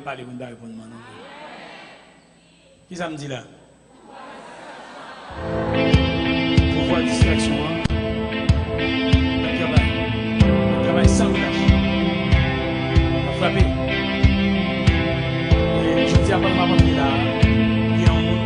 parler pour nous répondre. Qui ça me dit là? Pour voir distraction. Le travail sans relâche. On va frapper. Et je dis à pas ma là. Il y a un monde.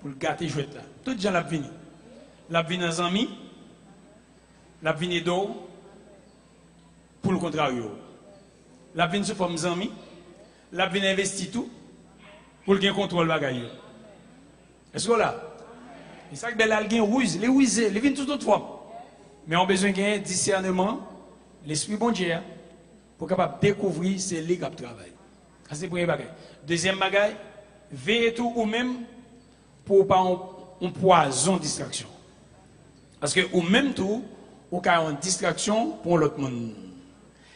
Pour le gâter jouette là. Tout gens l'a venu. L'a venu dans amis, l'a venu d'eau pour le contraire. L'a venu sous forme d'amis, l'a venu investir tout pour le gain contrôle bagaille. Est-ce que là? Et ça que ben là le gain ruse, les rusés, les viennent tout autre forme. Mais on a besoin d'un discernement, l'esprit bon Dieu pour capable découvrir c'est les qui travaillent. Ça c'est le premier bagage. Deuxième bagage, veillez tout ou même pour pas un poison distraction. Parce que ou même tout, ou a une distraction pour l'autre monde.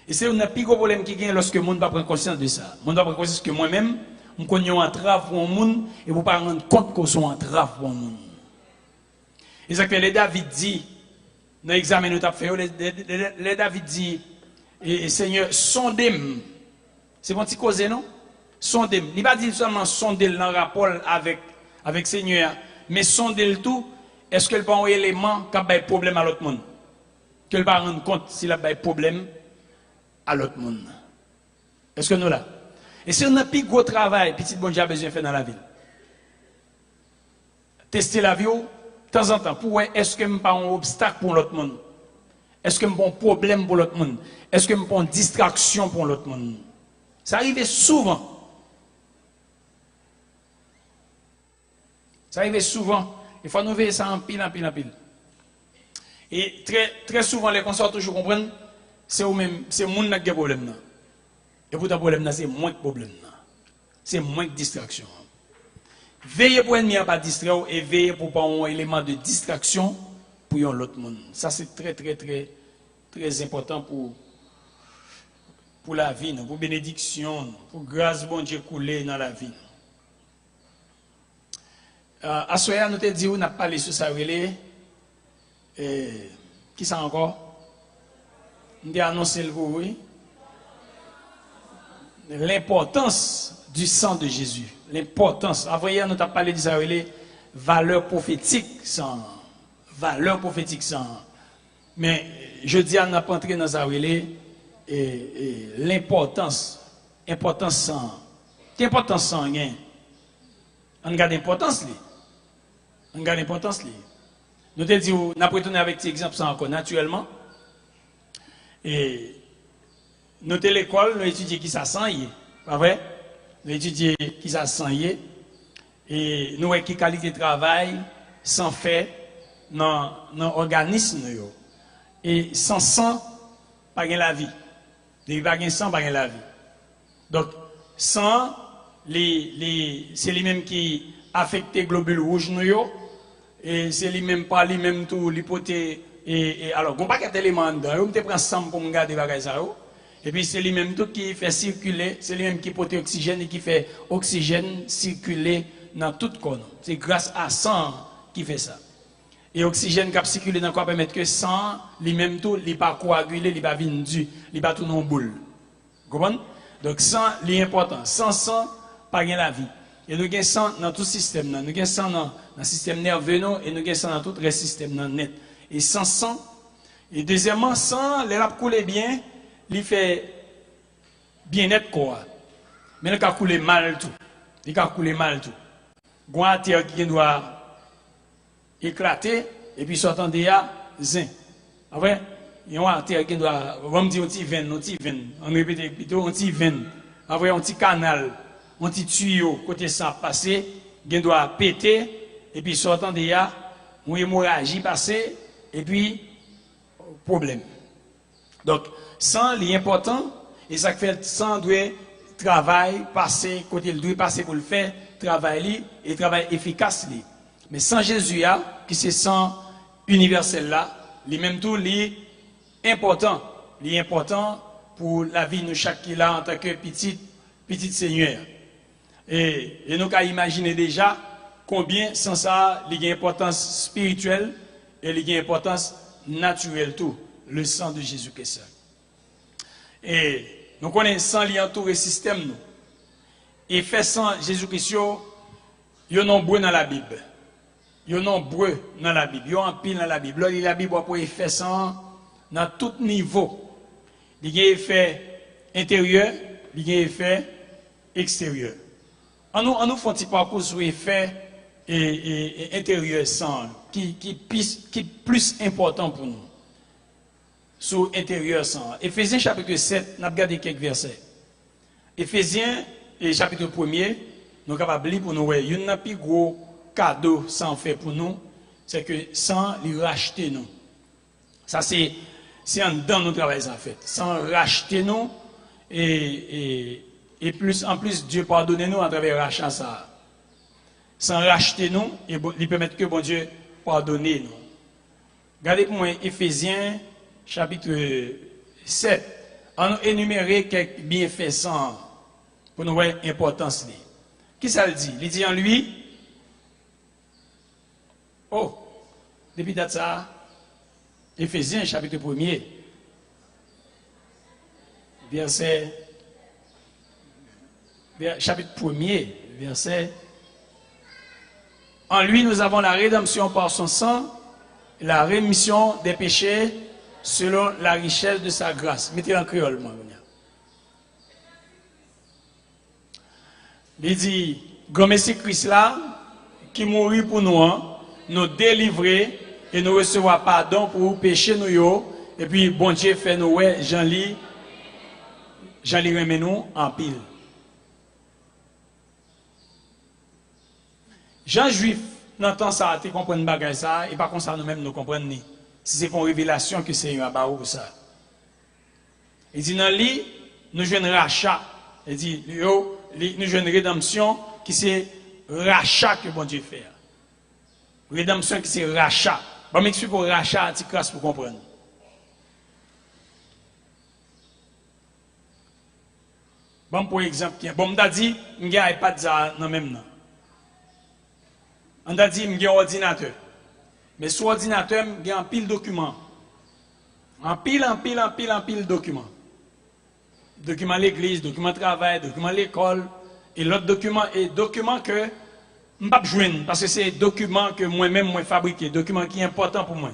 Et c'est un plus gros problème qui vient lorsque le monde va prendre conscience de ça. Le monde va prendre conscience que moi-même, je connais une entrave pour le monde et vous ne pas rendre compte qu'on soit une entrave pour le monde. Et ça fait les David dit, dans l'examen que nous avons fait, les David dit, Seigneur, sondez-moi. C'est mon petit cause, non? Sondez-moi. Il ne va pas dire seulement sondez-le dans le rapport avec Seigneur, mais sondez le tout, est-ce que le bon élément qui a un problème à l'autre monde? Que le pas rendre compte s'il a un problème à l'autre monde. Est-ce que nous là? Et si on a un plus gros travail, petit bon Dieu a besoin de faire dans la ville. Tester la vie, de temps en temps, pour voir est-ce que je n'ai pas un obstacle pour l'autre monde? Est-ce que je n'ai pas un problème pour l'autre monde? Est-ce que je n'ai pas une distraction pour l'autre monde? Ça arrive souvent. Ça arrive souvent. Il faut nous veiller ça en pile, en pile, en pile. Et très souvent, les consorts toujours comprennent, c'est eux-mêmes, c'est le monde qui a des problèmes. Et pour ta problème, c'est moins de problèmes. C'est moins de distraction. Veillez pour l'ennemi à ne pas distraire et veillez pour pas un élément de distraction pour l'autre monde. Ça, c'est très important pour la vie, pour bénédiction, pour grâce bon Dieu couler dans la vie. À ce moment, nous te dit, on a parlé sur ça, qui ça encore? On a annoncé le oui. L'importance du sang de Jésus. L'importance. Avant hier, nous avons parlé de ça, valeur prophétique sang. Valeur prophétique sang. Mais je dis à nous pas entrer dans ça, l'importance. Importance sang. Quelle importance sang? On garde l'importance. On garde l'importance. Nous te dit, nous avons retourné avec cet exemple encore naturellement. Et nous avons l'école, nous étudions qui ça sent. Pas vrai? Nous étudions qui ça sent. Et nous avons qui qualité de travail sans fait dans l'organisme. Et sans sang, pas la vie. Il n'y a pas sang, pas la vie. Donc, sang, c'est lui-même qui affecte les globules rouges. Et c'est lui-même pas lui-même tout l'hypothèse. Et alors, on ne peut pas d'éléments dedans. On te prend sang pour me garder les ça. Et puis c'est lui-même tout qui fait circuler, c'est lui-même qui porte oxygène et qui fait oxygène circuler dans tout le corps. C'est grâce à sang qui fait ça. Et oxygène qui circule dans le corps permet que sang, lui-même tout, il pas coagulé, il pas vendu, il pas tout dans boule. Vous comprenez? Donc sang, c'est important. Sans sang, pas gain la vie. Et nous avons sang dans tout le système. Nous avons sang dans le système nerveux et nous avons sang dans tout le système net. Et sans sang, et deuxièmement, sang, les laps coulent bien, il fait bien net quoi. Mais il a coulé mal tout. Il a coulé mal tout. Il y a un terre qui doit éclater et puis sortant de là, zin. Après, il y a un terre qui doit, on va dire un petit veine, on répète plutôt un petit veine. Après, un petit canal, un petit tuyau, côté ça passer, il doit péter et puis sortant de là, une hémorragie passer et puis problème. Donc, sang, c'est important, et ça fait sang doit travailler, passer, côté il doit passer pour le faire, travail et travail efficace. Mais sans Jésus, qui c'est sang universel là, lui même tout, lui important pour la vie de chaque qui là en tant que petit Seigneur. Et nous avons imaginer déjà combien sans ça, il y a une importance spirituelle et il y a une importance naturelle tout, le sang de Jésus-Christ. Et nous connaissons sans lien tout le système nous. Et fait sans Jésus-Christ, il y a nombreux dans la Bible. Il y a nombreux dans la Bible. Il y a un pile dans la Bible. Là, la Bible pour effet sans dans tout niveau. Il y a effet intérieur, il y a effet extérieur. On nous fait un petit parcours sur l'effet intérieur sans, qui est plus important pour nous. Sur intérieur sans. Éphésiens chapitre 7, nous avons regardé quelques versets. Éphésiens chapitre 1er, nous sommes capables de lire pour nous. Il y a un plus gros cadeau sans fait pour nous, c'est que sans lui racheter nous. Ça c'est en dedans nous travaillons en fait. Sans racheter nous et plus en plus Dieu pardonne nous à travers rachat ça. Sans racheter nous et lui permettre que bon Dieu pardonne nous. Regardez pour moi Éphésiens chapitre 7. On a énuméré quelques bienfaits sans pour nous voir l'importance. Qui ça le dit? Il dit en lui. Oh, depuis date ça, Éphésiens chapitre 1er, chapitre 1er, verset. En lui, nous avons la rédemption par son sang, la rémission des péchés selon la richesse de sa grâce. Mettez en créole, moi. Il dit, comme Messie Christ là, qui mourit pour nous, nous délivrer et nous recevoir pardon pour pécher nous, et puis bon Dieu fait nous, Jean-Li remet nous en pile. Jean Juif, dans le temps ça, tu comprends bagay ça, et par contre ça nous-mêmes nous comprenons ni. Si c'est une révélation que c'est un barreau pour ça. Il dit dans lui, nous jouons rachat. Il dit, nous jouons une rédemption qui c'est rachat que bon Dieu fait. Rédemption qui c'est rachat. Bon, m'explique pour rachat, c'est classe pour comprendre. Bon, pour exemple, bon, on a dit, il n'y a pas de ça dans le même nom. On a dit, il y a un ordinateur. Mais sur l'ordinateur, il y a un pile de documents. Un pile de documents. Documents l'église, documents de travail, documents l'école. Et l'autre document est document que je ne peux pas joindre. Parce que c'est document que moi-même moi fabriqué. Document qui est important pour moi.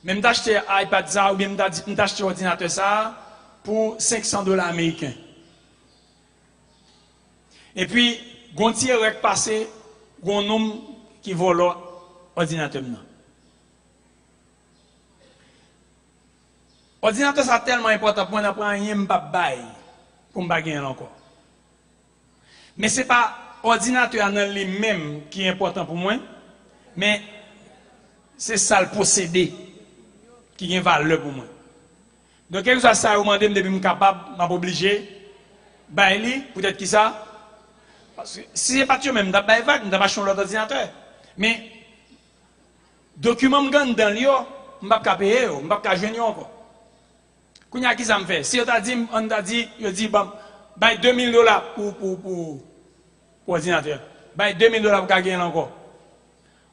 Même d'acheter un iPad ça, ou bien d'acheter un ordinateur ça pour $500 américains. Et puis, quand il y a passé, il y a un homme qui vole l'ordinateur. L'ordinateur, c'est tellement important pour moi, je ne rien pour me gagner encore. Mais ce n'est pas l'ordinateur en lui-même qui est important pour moi, mais c'est ça le posséder qui a une valeur pour moi. Donc, quelque chose ça, je me demande, je suis capable, je suis obligé, peut-être qui ça? Parce que si ce n'est pas tu même, je ne vais pas changer l'ordinateur. Mais, document dans le lieu, je ne vais pas payer, je ne vais pas jouer encore. Qu'est-ce que ça me fait? Si on t'a dit, $2000 pour l'ordinateur. $2000 pour gagner encore.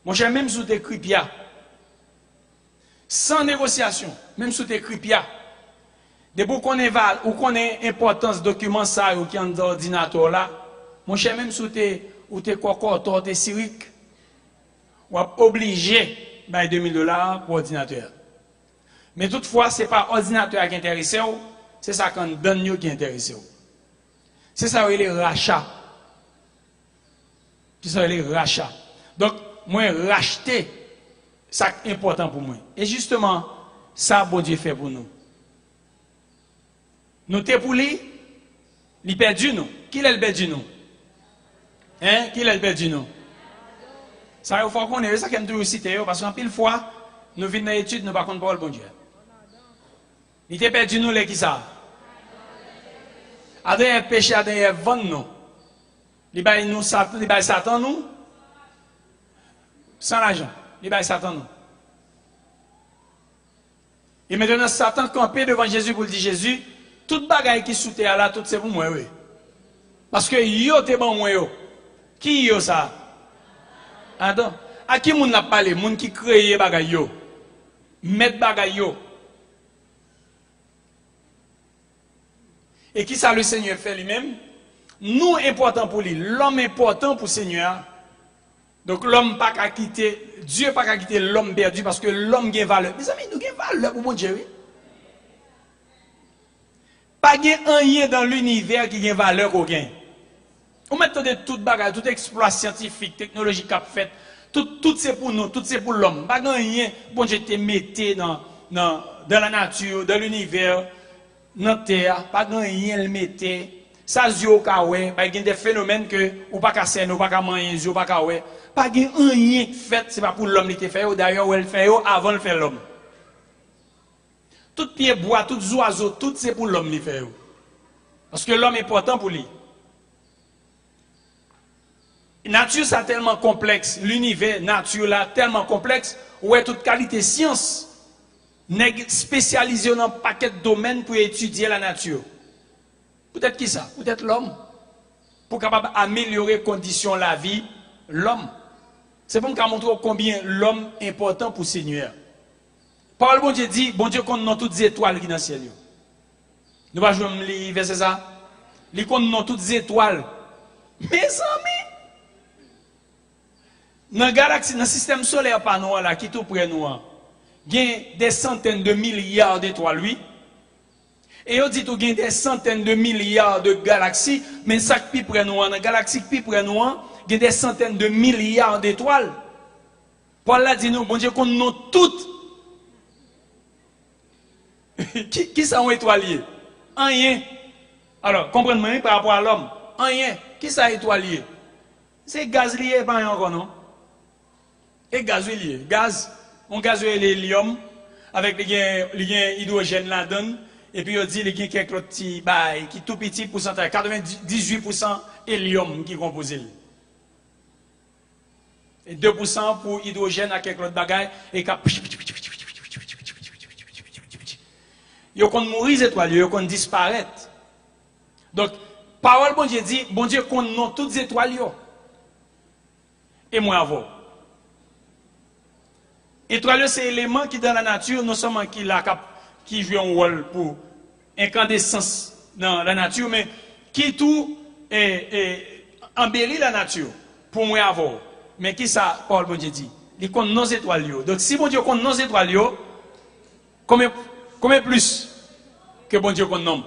Mon cher, même sous tes crypia, sans négociation, même sous tes crypia, depuis qu'on est l'importance document ça ou qui est dans l'ordinateur là, mon cher, même sous tes cocottes, tes syriques, on est obligé de $2000 pour l'ordinateur. Mais toutefois, ce n'est pas l'ordinateur qui est intéressé, c'est ça qu'on donne qui est intéressé. C'est ça qui est le rachat. C'est ça qui est le rachat. Donc, moi, racheter, c'est important pour moi. Et justement, ça, bon Dieu fait pour nous. Nous t'es pour lui, il perdu nous. Qui l'a perdu nous? Hein? Qui l'a perdu nous? Ça, il faut qu'on ait ça qui me citer, parce qu'en pile fois, nous venons dans l'étude, nous ne parlons pas le bon Dieu. Il t'a perdu nous, les qui ça? Adrien péché, Adrien vend nous. Il baille nous, il baille Satan nous. Sans l'argent. Il baille Satan nous. Et maintenant, Satan campé devant Jésus pour dire Jésus, Tout bagaille qui sous terre là, tout c'est pour moi, oui. Parce que yo te bon moi yo. Qui yo ça? Attends. À qui moun n'a parlé? Moun qui crée bagaille yo. Mettre bagaille yo. Et qui ça le Seigneur fait lui-même? Nous important pour lui, l'homme important pour le Seigneur. Donc l'homme pas qu'à quitter, Dieu pas qu'à quitter l'homme perdu parce que l'homme a valeur. Mes amis, nous avons valeur pour mon Dieu. Oui? Pas rien dans l'univers qui a valeur au gain. On met toute bagarre, tout exploit scientifique, technologique qu'a fait, tout c'est pour nous, tout c'est pour l'homme. Pas rien, bon Dieu te mette dans la nature, dans l'univers, dans la terre, pas rien le mette. Ça zio ka ouais, il y a des phénomènes que ou pas casser, ou pas manger, zio pas ka ouais. Pas rien fait, c'est pas pour l'homme qui fait, d'ailleurs elle fait avant de faire l'homme. Tout pied bois, tout oiseau, tout c'est pour l'homme qui fait. Parce que l'homme est important pour lui. Nature c'est tellement complexe, l'univers nature là tellement complexe, ouais toute qualité science nèg spécialisé dans un paquet de domaines pour étudier la nature. Peut-être qui ça? Peut-être l'homme. Pour capable améliorer les conditions de la vie, l'homme. C'est pour me montrer combien l'homme est important pour le Seigneur. Parole bon Dieu dit, bon Dieu compte dans toutes les étoiles qui sont dans le ciel. Nous ne pouvons pas lire verset ça. Il compte dans toutes les étoiles. Mes amis, dans la galaxie, dans le système solaire par nous, là, qui tout près nous, il y a des centaines de milliards d'étoiles, oui. Et on dit qu'il y a des centaines de milliards de galaxies, mais ça qui près nous, dans la galaxie qui près nous, il y a des centaines de milliards d'étoiles. Paul a dit nous, bon Dieu, qu'on nous toutes. Qui sont étoiliers? Rien. Alors, comprenez-moi par rapport à l'homme. Rien. Qui sont étoiliers? C'est gaz lié, pas encore, non? Et gaz lié. Gaz, on gaz l'hélium, avec les hydrogène là-dedans. Et puis on dit qu'il y a quelques petits bails qui tout petit pourcentage, 98% hélium qui compose. Et 2% pour hydrogène à quelques autres bagailles et qui ils vont mourir étoiles, ils vont disparaître. Donc, parole bon Dieu dit, bon Dieu compte non toutes les étoiles. Et moi avant. Étoile c'est l'élément qui dans la nature, non seulement qui joue un rôle pour incandescence dans la nature, mais qui tout embellit la nature pour moi avoir. Mais qui ça, Paul bon Dieu dit? Il compte nos étoiles. Donc si bon Dieu compte nos étoiles, combien plus que bon Dieu compte nous?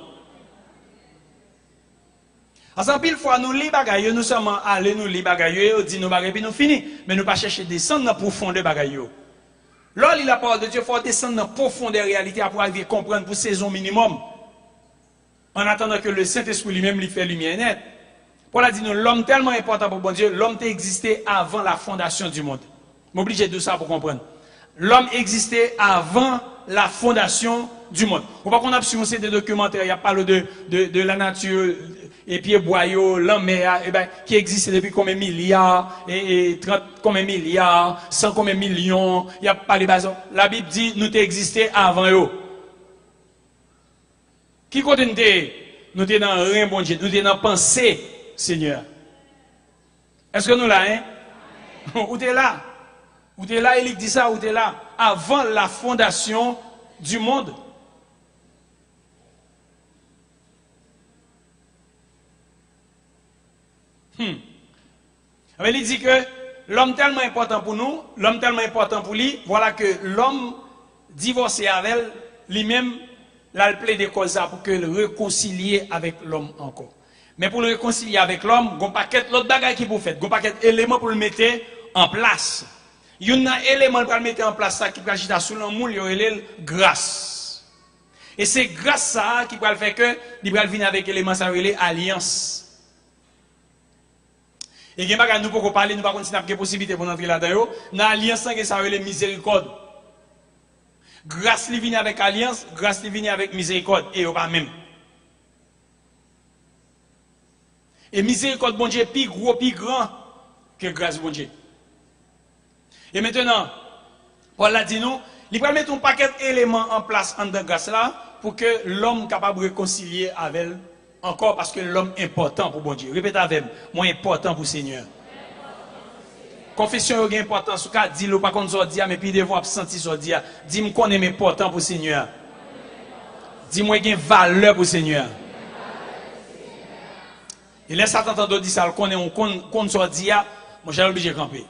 À ce pile fois, nous lisons bagaille, nous sommes allés nous lisons bagaille, on dit nous bagaille, puis nous finissons, mais nous pas chercher descendre dans la profondeur bagaille. Là, la parole de Dieu, il faut descendre dans la profondeur réalité pour arriver à comprendre pour saison minimum. En attendant que le Saint-Esprit lui-même lui fait lumière nette. Paul a dit nous, l'homme tellement important pour bon Dieu, l'homme existait avant la fondation du monde. M'oblige de ça pour comprendre. L'homme existait avant la fondation du monde. On va qu'on a sur des documentaires, il y a parlé de la nature, et puis boyau, l'homme qui existe depuis combien de milliards, et 30 combien de milliards, 100 combien de millions, il y a pas les bases. La Bible dit nous existé avant eux. Qui continue nous sommes dans rien bon Dieu, nous sommes dans pensée, Seigneur. Est-ce que nous là, hein? Où tu es là? Où tu es là, il dit ça, où tu es là? Avant la fondation du monde. Il dit que l'homme tellement important pour nous, l'homme tellement important pour lui, voilà que l'homme divorcé avec lui-même, là, il plaide des causes pour que le réconcilier avec l'homme encore. Mais pour le réconcilier avec l'homme, il y a un paquet d'autres bagages qui pour faire, il y a un paquet d'éléments pour le mettre en place. Il y a un élément pour le mettre en place qui peut agir sur le monde, il y a grâce. Et c'est grâce à ça qui peut faire que il va venir avec l'élément ça relève alliance. Et il y a nous pouvons parler, nous ne pouvons pas continuer à possibilité pour entrer là-dedans. Dans l'alliance, ça relève miséricorde. Grâce li vient avec alliance, grâce li vient avec miséricorde et pas même. Et miséricorde bon Dieu plus gros, plus grand que grâce bon Dieu. Et maintenant, Paul a dit nous, il va mettre un paquet d'éléments en place en dedans grâce là pour que l'homme capable de réconcilier avec elle, encore parce que l'homme est important pour bon Dieu. Répétez avec moi, important pour le Seigneur. Confession est important, ce cas, dis-le pas contre ça, mais puis devant absenti ça, dis-moi qu'on est important pour le Seigneur. Dis-moi qu'il y a une valeur pour le Seigneur. Et laisse attendre dire ça, qu'on est on compte ça, moi j'ai obligé de camper.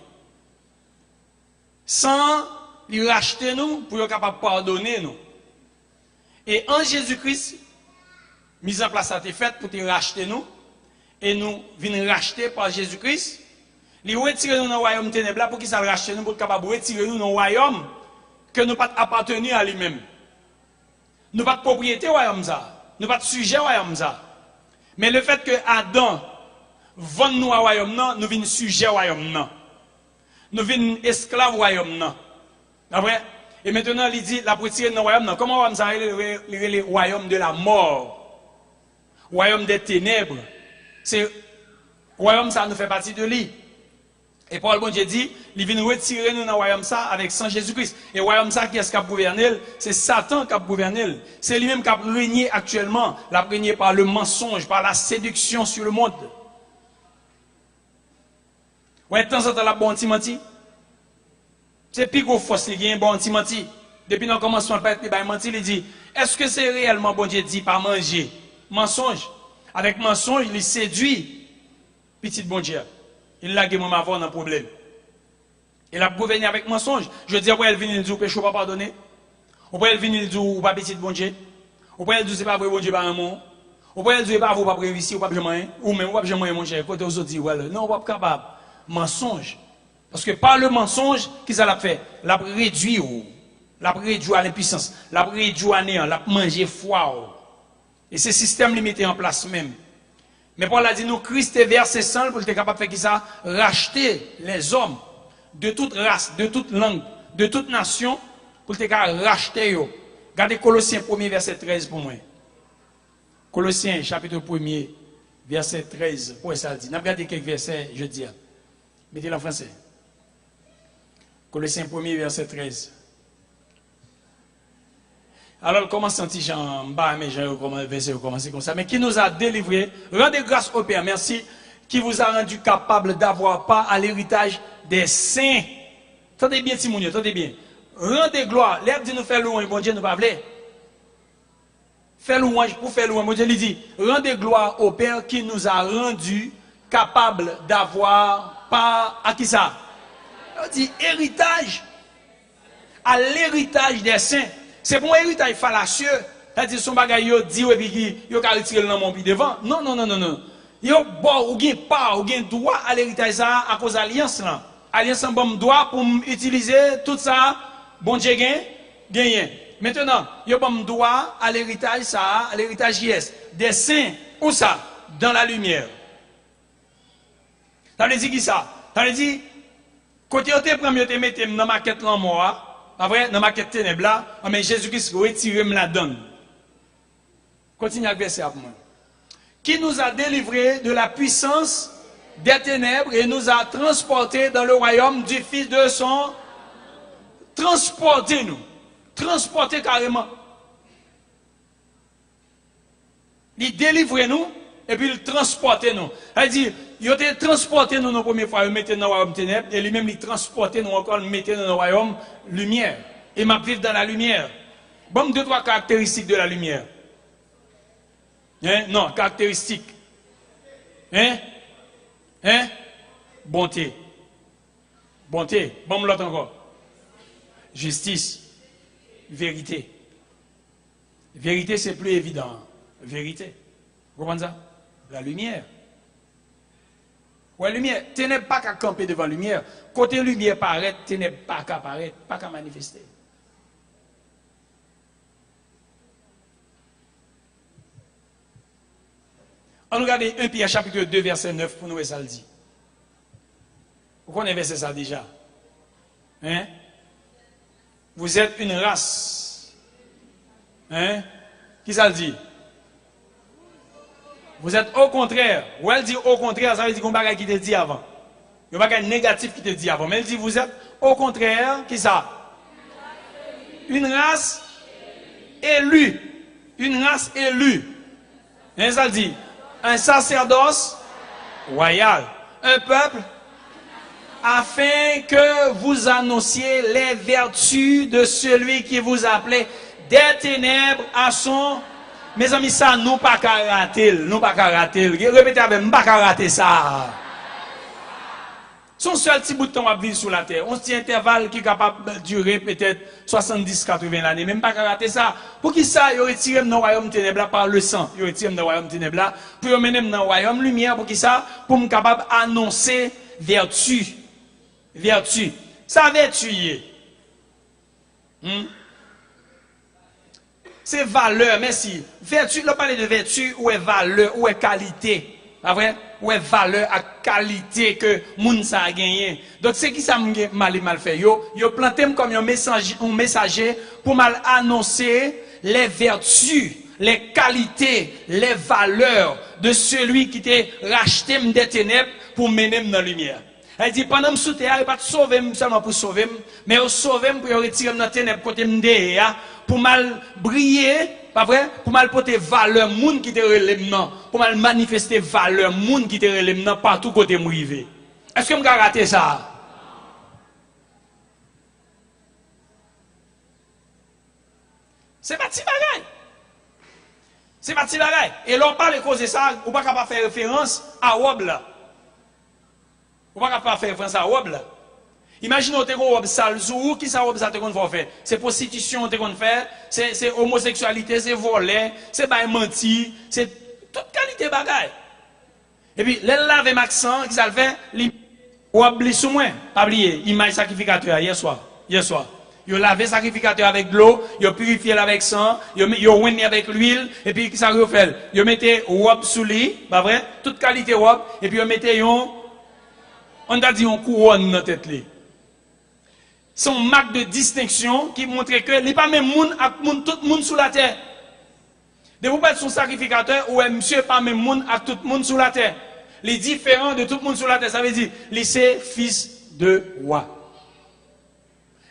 Sans lui racheter nous, pour être capable de pardonner nous. Et en Jésus-Christ, mise en place a été faite pour te racheter nous, et nous venons racheter par Jésus-Christ. Il retire nous dans le royaume ténébreux pour qu'il s'en racheter nous, pour être capable de retirer nous dans le royaume que nous pas appartenir à lui-même. Nous pas de propriété au royaume ça, nous pas de sujet au royaume ça. Mais le fait que Adam vend nous au royaume non, nous venons sujet au royaume non. Nous venons esclaves au royaume non. Après, et maintenant il dit la retirer dans le royaume non. Comment on ça le royaume de la mort, royaume des ténèbres. C'est royaume ça nous fait partie de lui. Et Paul bon Dieu dit, il vient retirer nous dans le royaume ça avec sang Jésus-Christ. Et le royaume ça qui est-ce qui a gouverné? C'est Satan qui a gouverné. C'est lui-même qui a régné actuellement. Il a régné par le mensonge, par la séduction sur le monde. Ouais, de temps en temps, la bonne menti. C'est plus gros force qui a un bon menti. Depuis le commencement, il menti, il dit, est-ce que c'est réellement bon Dieu dit par manger? Mensonge. Avec mensonge, il séduit petit bon Dieu. Il l'a gagné avant un problème. Il a gouverné avec mensonge. Je dis, après, elle vient dire, péché pas pardonner. Après, elle vient dire, ou pas petit bon Dieu. Après, elle dit, c'est pas vrai, bon Dieu, pas un mot. Après, elle dit, pas vous, pas réussir, ou pas jamais, ou même, ou pas jamais, mon cher. Côté aux autres, dit, ouais, non, pas capable. Mensonge. Parce que par le mensonge, qu'est-ce qu'elle a fait? L'a réduit, l'a réduit à l'impuissance, l'a réduit à néant, l'a mangé foi. Et ce système limité en place même. Mais Paul a dit, nous, Christ est versé sang pour être capable de faire ça, racheter les hommes de toute race, de toute langue, de toute nation, pour être capable de racheter eux. Regardez Colossiens 1er, verset 13 pour moi. Colossiens, chapitre 1er, verset 13. Pour ça dit. N'a regardé quelques versets, je dis. Mettez-le en français. Colossiens 1er, verset 13. Alors, comment senti Jean bas, mais Jean verset commencer comme ça. Mais qui nous a délivrés, rendez grâce au Père, merci, qui vous a rendu capable d'avoir part à l'héritage des saints. Attendez bien, Timounio, attendez bien. Rendez gloire. L'herbe dit nous faire louange, bon Dieu nous pas voulu. Faire louange pour faire louange. Bon Dieu lui dit, rendez gloire au Père qui nous a rendu capable d'avoir part à qui ça? On dit héritage. À l'héritage des saints. C'est pour un héritage fallacieux. C'est-à-dire son bagage yo dit et puis yo ka retirer dans mon pied devant. Non non non non non. Yo bon ou gen pas ou gen droit à l'héritage ça à cause alliance là. Alliance en bon droit pour utiliser tout ça bon Dieu gagne. Maintenant, yo bon droit à l'héritage ça, à l'héritage yes des saints où ça dans la lumière. Ça veut dire qui ça? Ça veut dire côté te prend yo te mettre dans maquette là moi. Après, dans ma quête ténèbres là, mais Jésus-Christ retire me la donne. Continue avec verset pour moi. Qui nous a délivrés de la puissance des ténèbres et nous a transportés dans le royaume du Fils de son. Transportez-nous. Transportez carrément. Il délivre nous et puis il transporte nous. Elle dit, il a transporté nous la première fois, il mettait dans le royaume ténèbres, et lui-même il transportait nous encore, il mettait dans le royaume lumière. Et m'a vivre dans la lumière. Bon, deux, trois caractéristiques de la lumière. Hein? Non, caractéristiques. Hein? Hein? Bonté. Bonté. Bon, l'autre encore. Justice. Vérité. Vérité, c'est plus évident. Vérité. Vous comprenez ça? La lumière. Ouais, lumière. Ténèbres pas qu'à camper devant lumière. Côté lumière paraît, ténèbres pas qu'à paraître, pas qu'à manifester. On regarde 1 Pierre chapitre 2, verset 9 pour nous et ça le dit. Vous connaissez verset ça déjà? Hein? Vous êtes une race. Hein? Qui ça le dit? Vous êtes au contraire. Ou elle dit au contraire, ça veut dire qu'on va qui te dit avant. Il y a un bagage négatif qui te dit avant. Mais elle dit vous êtes au contraire, qui ça? Une race élue. une race élue. Et ça dit, un sacerdoce royal, un peuple, afin que vous annonciez les vertus de celui qui vous appelait des ténèbres à son... Mes amis, ça, nous pas qu'à rater, nous pas qu'à rater. Répétez avec moi, pas qu'à rater ça. Son seul petit bout de temps à vivre sur la terre. On se dit intervalle qui est capable de durer peut-être 70-80 années. Même pas qu'à rater ça. Pour qui ça, il retire dans le royaume ténèbres par le sang. Il retire dans le royaume ténèbres pour mener dans le royaume lumière. Pour qui ça? Pour me capable d'annoncer vertu. Vertu. Ça vertu. C'est valeur, merci. Vertu, là, parler de vertu, ou est valeur, ou est qualité. Pas vrai? Ou est valeur à qualité que moun sa a gagné. Donc, c'est qui ça mal fait? Yo planté comme un messager pour mal annoncer les vertus, les qualités, les valeurs de celui qui t'a racheté des ténèbres pour mener dans la lumière. Elle dit, pendant que je suis sous terre, il ne pas sauver seulement pour sauver, mais il sauver pour retirer dans la ténèbres côté m'déa, pour mal briller, pas vrai? Pour mal porter valeur moun qui te relève, pour mal manifester valeur moun qui te relève partout côté m'rivé. Est-ce que m'ga raté ça? C'est pas petit bagay. C'est pas petit bagay. Et l'on parle de cause de ça, on pas capable faire référence à Wobla. On va pas faire référence à Wob là. Imaginez que vous avez sale ou qui ça Wob ça te qu'on faire. C'est prostitution te qu'on faire, c'est homosexualité, c'est voler, c'est bail menti, c'est toute qualité bagaille. Et puis les laver accent qui ça le fait, Wob li sous moins, pas oublier, image sacrificateur hier soir. Yo lavé sacrificateur avec de l'eau, yo purifié avec sang, yo oigné avec l'huile et puis qui ça yo fait? Yo mettez Wob sous lui, pas vrai? Toute qualité Wob et puis yo mettez on a dit on couronne dans tête li. Son marque de distinction qui montre que il pas même moun ak moun tout monde sur la terre. De vous pas son sacrificateur ou monsieur pas même moun ak tout monde sur la terre. Les différents de tout le monde sur la terre, ça veut dire les c'est fils de roi.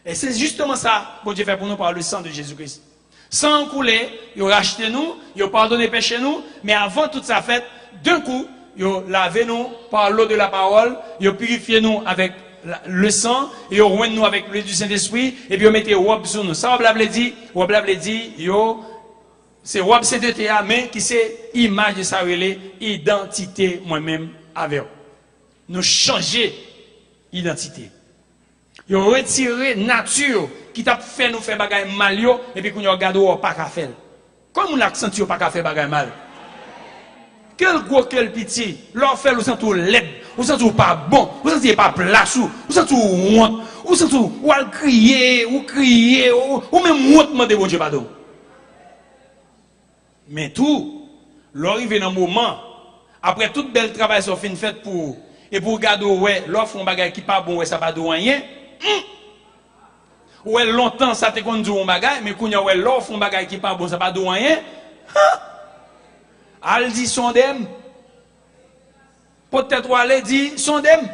Et c'est justement ça que Dieu fait pour nous par le sang de Jésus-Christ. Sans couler, il a racheté nous, il a pardonné péché nous, mais avant toute ça fait, d'un coup, il a lavé nous par l'eau de la parole, il a purifié nous avec le sang, il a oint nous avec l'huile du Saint-Esprit, et puis il a mis Wab sur nous. Ça, Wab dit, c'est Wab CDTA, mais qui c'est image de sa identité moi-même avec. Nous changer identité. Ils ont retiré nature qui t'a fait nous faire bagaille mal et puis qu'on regarde pas qu'à faire. Comme on a senti pas qu'à faire bagaille mal. Quel gros quel petit, leur fait vous sentez laid, vous sentez pas bon, vous sentez pas place vous sentez honte, vous sentez ou al crier, ou même honte demander bon Dieu pardon. Mais tout, l'arrivé dans un moment, après tout bel travail sur fin fait pour et pour regarder ouais, leur font bagaille qui pas bon ouais ça pas de rien. Ouais longtemps ça te conduit un bagaille mais quand ouais leur font bagaille qui pas bon ça pas de rien. Al dit sondem. Peut-être ou aller dit sondem.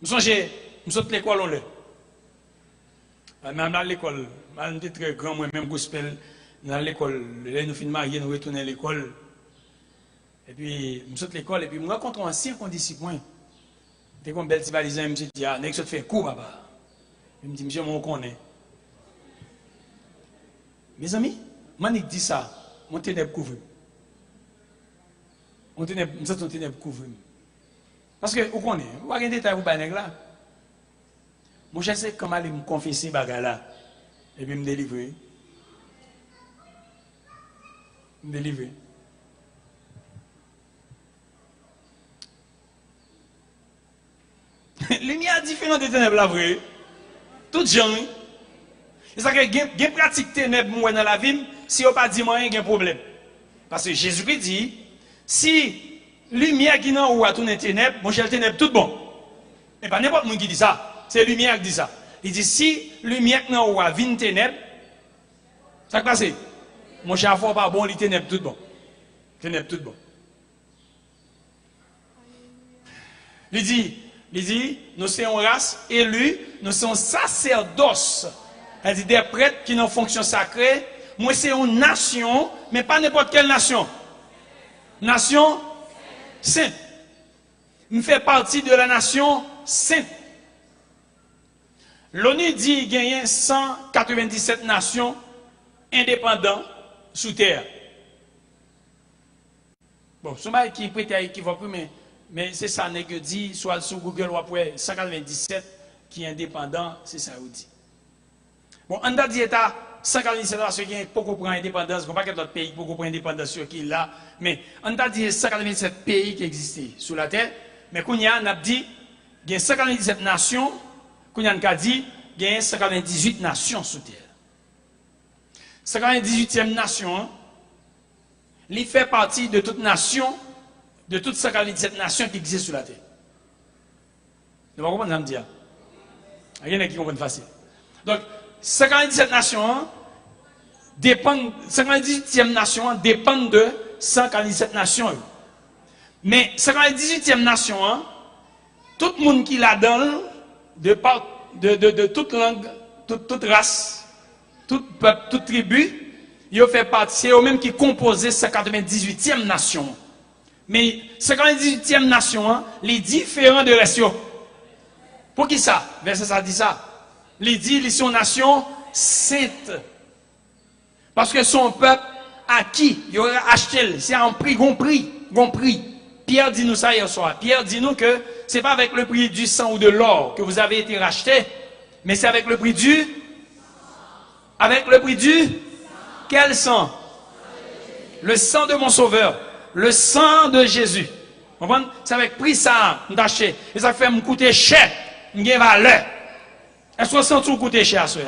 Je saute l'école on le. Même à l'école, je suis très grand, moi même gospel dans l'école, nous finissons mariés, nous retournons à l'école. Et puis, je saute l'école, et puis, je rencontre un ancien condisciple. Dès qu'on belle valise, je me dis, ah, n'est-ce que tu fais coup, papa? Il me dit, monsieur, on connaît. Mes amis, Manik dit ça, mon ténèbre couvre. Mon ténèbre couvre. Parce que, vous connaissez, vous avez un détail, vous avez là. Moi, je sais comment aller me confesser, bagala, et puis me délivrer. Me délivrer. Lumière différente des ténèbres, la vraie. Tout gens. C'est ça que il y a pratique ténèbres moi dans la vie, si on pas dit moi il y a un problème. Parce que Jésus-Christ dit, si lumière qui n'a ou à tourner ténèbres, mon cher ténèbres tout bon. Et pas n'importe qui dit ça. C'est lumière qui dit ça. Il dit si lumière qui n'a ou à vin ténèbres, ça passe. Mon cher faut pas bon, les ténèbres tout bon. Ténèbres tout bon. Il dit Il dit, nous sommes une race élue, nous sommes sacerdoce. Elle dit des prêtres qui ont une fonction sacrée. Moi, c'est une nation, mais pas n'importe quelle nation. Nation sainte. Je fais partie de la nation sainte. L'ONU dit qu'il y a 197 nations indépendantes sous terre. Bon, c'est un qui peut être équivoque, mais c'est ça que dit, soit sur Google ou après 197 qui est indépendant, c'est ça que dit. Bon, on a dit État 197 nations qui ont beaucoup pour indépendance, il n'y a pas d'autres pays qui ont beaucoup pour indépendance sur qui là, mais on a dit 197 pays qui existent sur la terre, mais qu'on y a, on a dit qu'il y a 197 nations, qu'on y a dit qu'il y a 198 nations sur terre. 198e nation, il fait partie de toute nation, de toutes 197 nations qui existent sur la terre. Vous comprenez ce que je veux dire? Il y en a qui comprennent facile. Donc, 197 nations dépendent, 198e nation dépendent de 147 nations. Mais 198e nation, tout le monde qui la donne, de toute langue, toute race, tout peuple, toute tribu, il fait partie, c'est eux-mêmes qui composent 198e nation. Mais 198e nation, les différents de reste. Pour qui ça? Verset ça dit ça. Les dit, ils sont nation sainte. Parce que son peuple à qui il aurait acheté, c'est un prix, gon prix. Pierre dit nous ça hier soir. Pierre dit nous que c'est pas avec le prix du sang ou de l'or que vous avez été rachetés, mais c'est avec le prix du quel sang? Le sang de mon sauveur, le sang de Jésus. Vous comprenez? C'est avec prix ça, d'acheter. Et ça fait me coûter cher, me valeur. Est-ce que vous sentez que coûter cher à ce?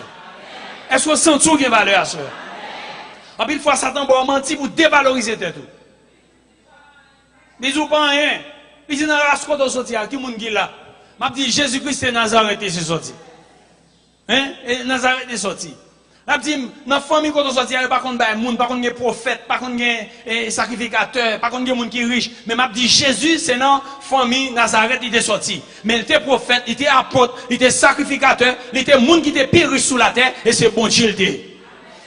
Est-ce que vous sentez que valeur à ce? En plus, fois Satan va mentir pour dévaloriser tout. Ils n'ont pas rien. Ils disent dans la race qu'on sorti, qui est-ce qui est là? Je dis Jésus-Christ est Nazareth est sorti. Hein? Et Nazareth est sorti. Je dis, dans la famille qu'on sorti, il n'y a pas de monde, pas de prophète, pas de sacrificateur, pas de monde qui est riche. Mais je dis Jésus, c'est dans la famille Nazareth, il est sorti. Mais il était prophète, il était apôtre, il était sacrificateur, il était monde qui était pire riche sur la terre, et c'est bon Dieu.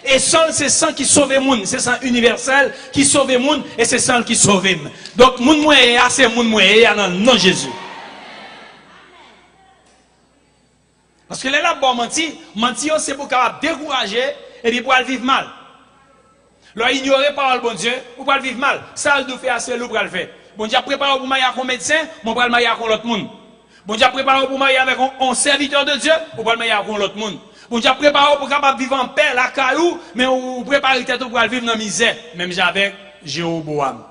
Et seul c'est sang qui sauve le monde, c'est sang universel qui sauve le monde, et c'est sang qui sauve le monde. Donc, monde moyen, c'est monde moyen, dans le nom de Jésus. Parce que les là, bon, mentir, c'est pour décourager et pour vivre mal. Leur ignorer par le bon Dieu, ou pour vivre mal. Ça, il nous fait assez lourd pour le faire. Bon Dieu, prépare pour marier avec un médecin, mon pour marier avec l'autre monde. Bon Dieu, prépare pour marier avec un serviteur de Dieu, ou pour marier avec l'autre monde. Bon Dieu, prépare pour capable vivre en paix, la caillou, mais on prépare tête pour vivre dans la misère, même avec Jéroboam.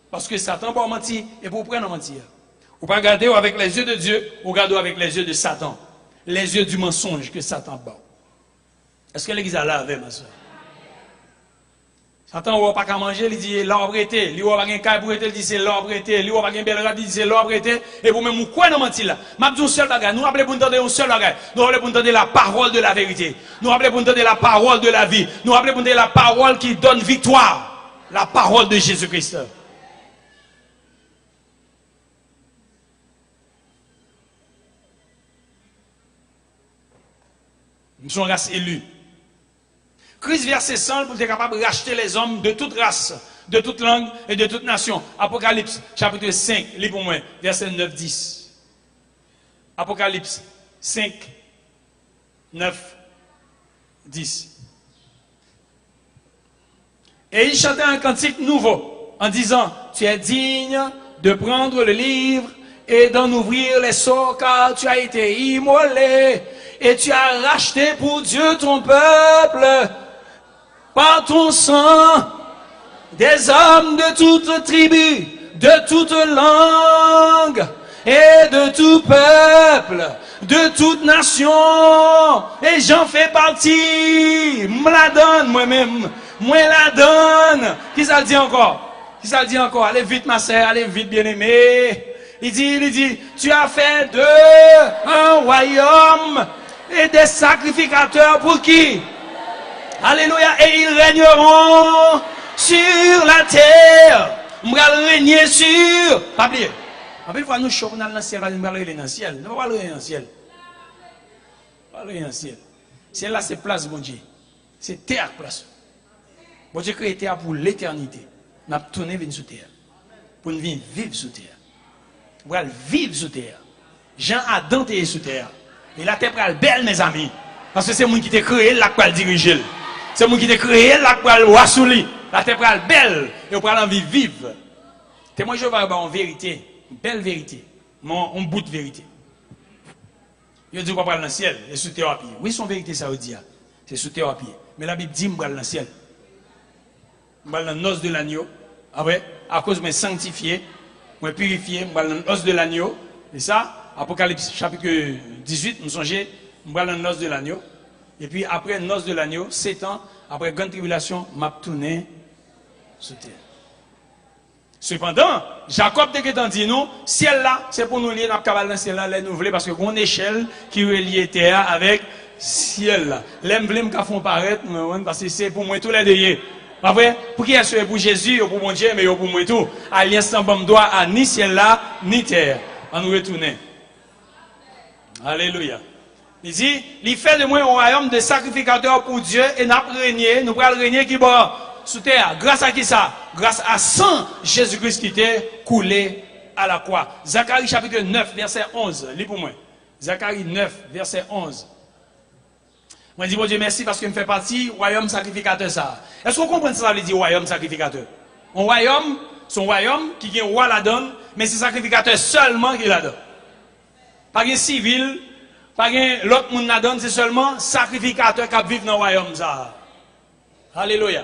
Parce que Satan va mentir, et pour prendre mentir. Ou pas regarder avec les yeux de Dieu, ou regarder avec les yeux de Satan. Les yeux du mensonge que Satan bat. Est-ce que l'église a lavé, ma soeur? Satan n'a pas qu'à manger, il dit l'arbre était. Il n'a pas qu'un caille pour être, il dit c'est l'arbre était. Il n'a pas qu'un bel rad, il dit c'est l'arbre était. Et vous même, quoi nous mentir là? M'a dit un seul bagage. Nous appelons pour entendre un seul bagage. Nous appelons pour entendre la parole de la vérité. Nous appelons pour entendre la parole de la vie. Nous appelons pour entendre la parole qui donne victoire. La parole de Jésus-Christ. Nous sommes race élue. Christ verset 100 pour être capable de racheter les hommes de toute race, de toute langue et de toute nation. Apocalypse chapitre 5, lis pour moi, verset 9-10. Apocalypse 5, 9, 10. Et il chantait un cantique nouveau en disant, tu es digne de prendre le livre et d'en ouvrir les sceaux car tu as été immolé. Et tu as racheté pour Dieu ton peuple par ton sang des hommes de toute tribu, de toute langue et de tout peuple, de toute nation. Et j'en fais partie. Me la donne moi-même. Moi la donne. Qui ça le dit encore? Qui ça le dit encore? Allez vite ma sœur, allez vite bien-aimé. Il dit, tu as fait d'eux un royaume et des sacrificateurs pour qui? Alléluia. Et ils régneront sur la terre. On va régner sur, pas oublier, En fait, fois nous choquons dans le ciel, nous parlons dans le ciel. Nous ne parlons pas dans le ciel. Parlons dans le ciel. Ciel là, c'est place, bon Dieu. C'est terre, place. Bon Dieu crée terre pour l'éternité. Nous avons tourné vers sous terre. Pour nous vivre sous terre. Pour vivre sous terre. Jean Adam est sous terre. Et la terre est belle, mes amis. Parce que c'est moi qui t'ai créé là pour le diriger. C'est moi qui t'ai créé là pour le wassouli. La terre est belle. Et on peut en vivre vive. Témoin, je vais avoir en vérité. Une belle vérité. Un bout de vérité. Je dis qu'on va dans le ciel. Et sous terre à pied. Oui, son vérité, ça veut dire. C'est sous terre à pied. Mais la Bible dit qu'on va dans le ciel. On va dans le noce de l'agneau. Après, à cause de me sanctifier, me purifier, on va dans le noce de l'agneau. Et ça, Apocalypse chapitre 18, nous songez, on va dans le noce de l'agneau. Et puis après le noce de l'agneau, 7 ans, après grande tribulation, m'a tourné sous terre. Cependant, Jacob te dit nous, ciel là, c'est pour nous lier dans le ciel là, les nous voulons, parce que une échelle qui relie terre avec ciel là. L'aime voulons me font paraître, parce que c'est pour moi tous les deux. Pas vrai? Pour qui est-ce pour Jésus, ou pour mon Dieu, mais pour moi tout. Alliance sans bon doigt à ni ciel là, ni terre. On nous retourner. Alléluia. Il dit, il fait de moi un royaume de sacrificateurs pour Dieu et nous allons régner qui va sous terre. Grâce à qui ça? Grâce à sang Jésus-Christ qui était coulé à la croix. Zacharie chapitre 9, verset 11. Lis pour moi. Zacharie 9, verset 11. Moi, je dis, bon Dieu, merci parce qu'il me fait partie royaume sacrificateur ça. Est-ce qu'on comprend ça veut dire royaume sacrificateur? Un royaume, son royaume qui est un roi la donne, mais c'est sacrificateur seulement qui la donne. Pas un civil, pas un l'autre monde la donne, c'est seulement sacrificateur qui vit dans le royaume ça. Alléluia.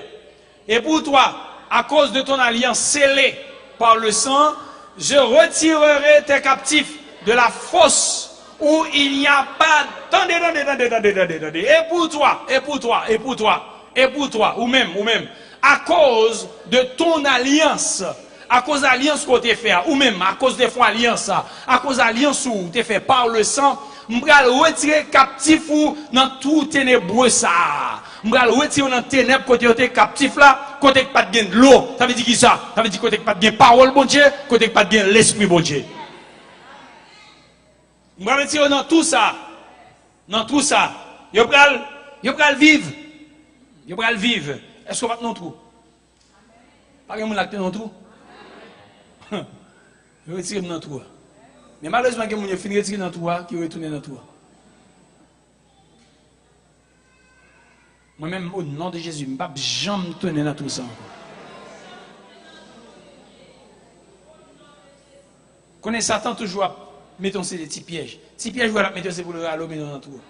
Et pour toi, à cause de ton alliance scellée par le sang, je retirerai tes captifs de la fosse où il n'y a pas... Attendez. Et pour toi, ou même, à cause de ton alliance, à cause de l'alliance qu'on t'a fait, ou même à cause des fois alliance, à cause de l'alliance où t'es fait par le sang, je vais retirer captif ou dans tout ténébreux ça. Je vais retirer dans ténèbres côté où t'es captif là, côté pas de l'eau. Ça veut dire qui ça? Ça veut dire côté pas de parole bon Dieu, côté pas de l'esprit bon Dieu. Je vais retirer dans tout ça. Dans tout ça. Je vais vivre. Je vais vivre. Est-ce qu'on va te non trou? Pas que mon acte non trou. Je retire dans trou. Mais malheureusement que mon fini retirer dans trou qui retourne dans trou. Moi-même au nom de Jésus, je ne vais pas jamais tourner dans tout ça encore. Connais Satan toujours mettons ces petits pièges. Si pièges voilà mettons c'est pour le râler mais dans tout.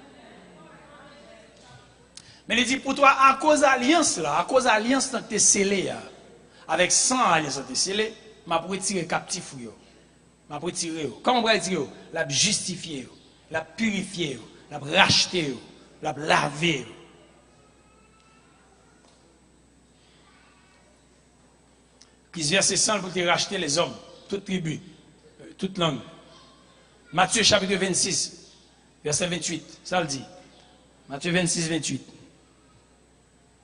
Mais il dit pour toi à cause d'alliance là, à cause d'alliance que tu es scellé avec 100 alliances que tu es scellé, m'a retirer captif yo. M'a retirer yo. Comment on va retirer yo? La justifier yo, la purifier yo, la racheter yo, la laver yo. Qui verset 100 pour te racheter les hommes, toute tribu, toute langue. Matthieu chapitre 26, verset 28, ça le dit. Matthieu 26, 28.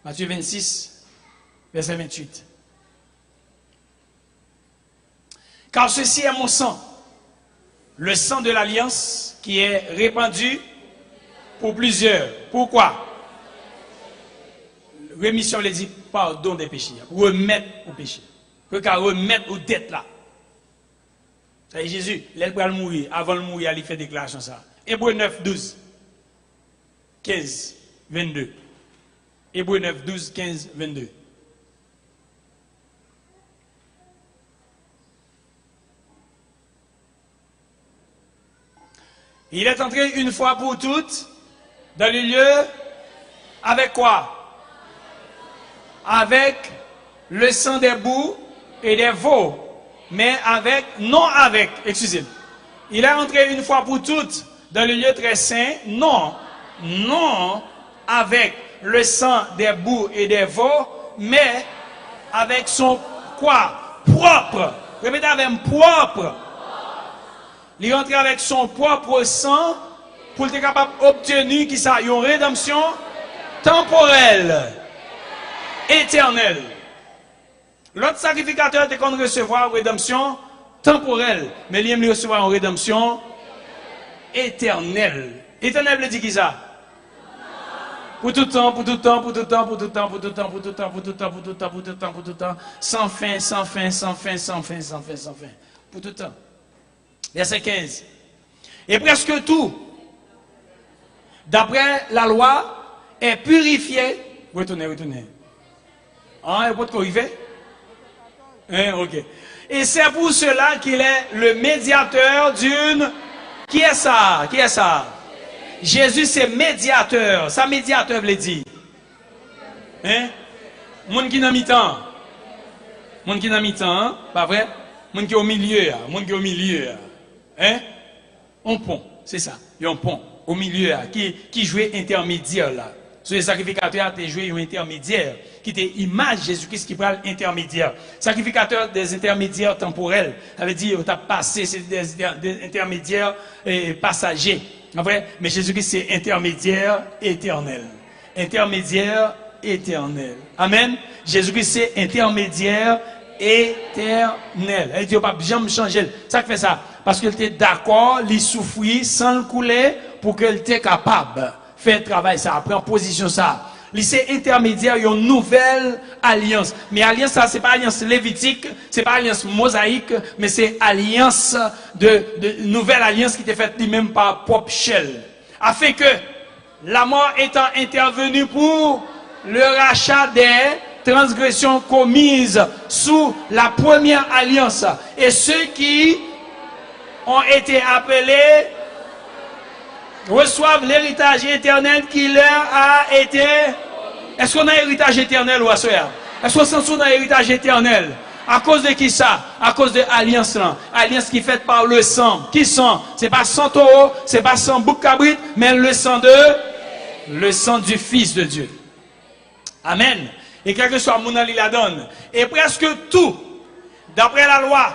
Matthieu 26, verset 28. Car ceci est mon sang, le sang de l'alliance qui est répandu pour plusieurs. Pourquoi? Rémission, les dit pardon des péchés, remettre au péché. Remettre aux dettes là. Ça y est, Jésus, il va mourir. Avant de mourir, il fait déclaration ça. Hébreux 9, 12, 15, 22. Hébreux 9, 12, 15, 22. Il est entré une fois pour toutes dans le lieu avec quoi? Avec le sang des boucs et des veaux. Mais avec, non avec, excusez-moi. Il est entré une fois pour toutes dans le lieu très saint, non avec le sang des boucs et des veaux, mais avec son quoi? Propre. Répétez avec propre. Il est entré avec son propre sang pour être capable d'obtenir qui ça, une rédemption temporelle, éternelle. L'autre sacrificateur était qu'on recevoir rédemption temporelle, mais il aime recevoir en rédemption éternelle. Éternelle veut dire qui ça? Pour tout temps, pour tout temps, pour tout temps, pour tout temps, pour tout temps, pour tout temps, pour tout temps, pour tout temps, pour tout temps, pour tout temps, sans fin, sans fin, sans fin, sans fin, sans fin, sans fin, pour tout temps. Verset 15. Et presque tout, d'après la loi, est purifié. Retournez. Hein, il n'y a pas de corriger? Hein, ok. Et c'est pour cela qu'il est le médiateur d'une... Qui est ça? Qui est ça? Jésus, c'est médiateur. Ça, médiateur veut dire. Hein? Moun qui n'a mi-temps. Moun qui n'a mi-temps, hein? Pas vrai? Moun qui est au milieu. Moun qui est au milieu. Hein? Un pont, c'est ça. Il y a un pont au milieu qui jouait intermédiaire là. Sur les sacrificateurs, tu joué un intermédiaire qui était image Jésus-Christ qui parle intermédiaire. Sacrificateur des intermédiaires temporels. Ça veut dire tu as passé des intermédiaires passagers. Vrai? Mais Jésus-Christ c'est intermédiaire éternel. Intermédiaire éternel. Amen. Jésus-Christ c'est intermédiaire éternel. Elle dit pas jamais changer. Ça fait ça parce qu'il était d'accord, il souffrit sans le couler pour qu'il était capable de faire travail ça, prendre position ça. C'est intermédiaire, il y a une nouvelle alliance. Mais alliance ça c'est pas alliance lévitique, c'est pas alliance mosaïque, mais c'est alliance de nouvelle alliance qui était faite lui-même par propre Shell. Afin que la mort étant intervenue pour le rachat des transgressions commises sous la première alliance et ceux qui ont été appelés reçoivent l'héritage éternel qui leur a été... Est-ce qu'on a héritage éternel ou assoya? Est-ce qu'on a héritage éternel? À cause de qui ça? À cause de l'alliance là. Alliance qui est faite par le sang. Qui sang? C'est pas sang taureau, c'est pas sang bouc cabrit, mais le sang du Fils de Dieu. Amen. Et quel que soit mon ali la donne. Et presque tout, d'après la loi,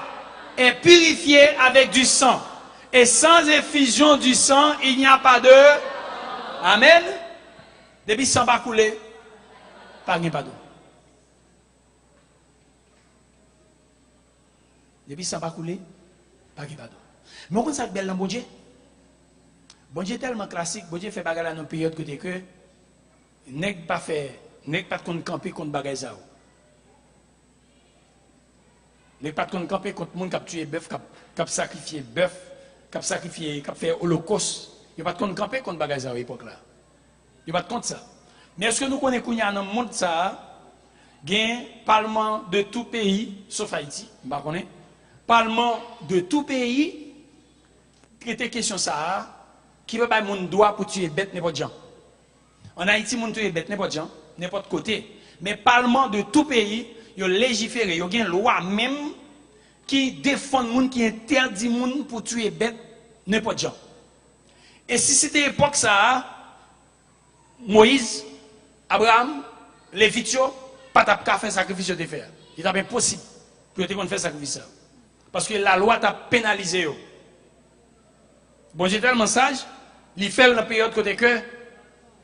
est purifié avec du sang. Et sans effusion du sang, il n'y a pas de... Amen. Depuis sang pas coulé, pas de pardon. Depuis sang pas coulé, pas de pardon. Mais on ça belle dans bon Dieu. Bon Dieu tellement classique, bon Dieu fait bagarre dans une période côté que nèg pas de camper contre bagaille ça. Nèg pas de camper contre monde qui a tué bœuf, qui a sacrifié bœuf. Qui a fait holocauste, il n'y a pas de camper contre bagages à l'époque là. Il n'y a pas de compte ça. Mais est-ce que nous connaissons qu'il y a dans le monde ça, il y a un parlement de tout pays, sauf Haïti, parlement de tout pays, qui était question ça, qui veut pas mon droit pour tuer bête n'importe gens. En Haïti, mon tuer bête n'importe gens, n'importe côté. Mais parlement de tout pays, il a légiféré, il y a une loi même qui défend les gens, qui interdit les gens pour tuer bête, n'importe gens. Et si c'était l'époque ça, Moïse, Abraham, Lévitio, pas de faire sacrifice de faire. Il est impossible pour te faire sacrifice. Parce que la loi t'a pénalisé. Bon, j'ai tellement sage, il fait dans la période côté que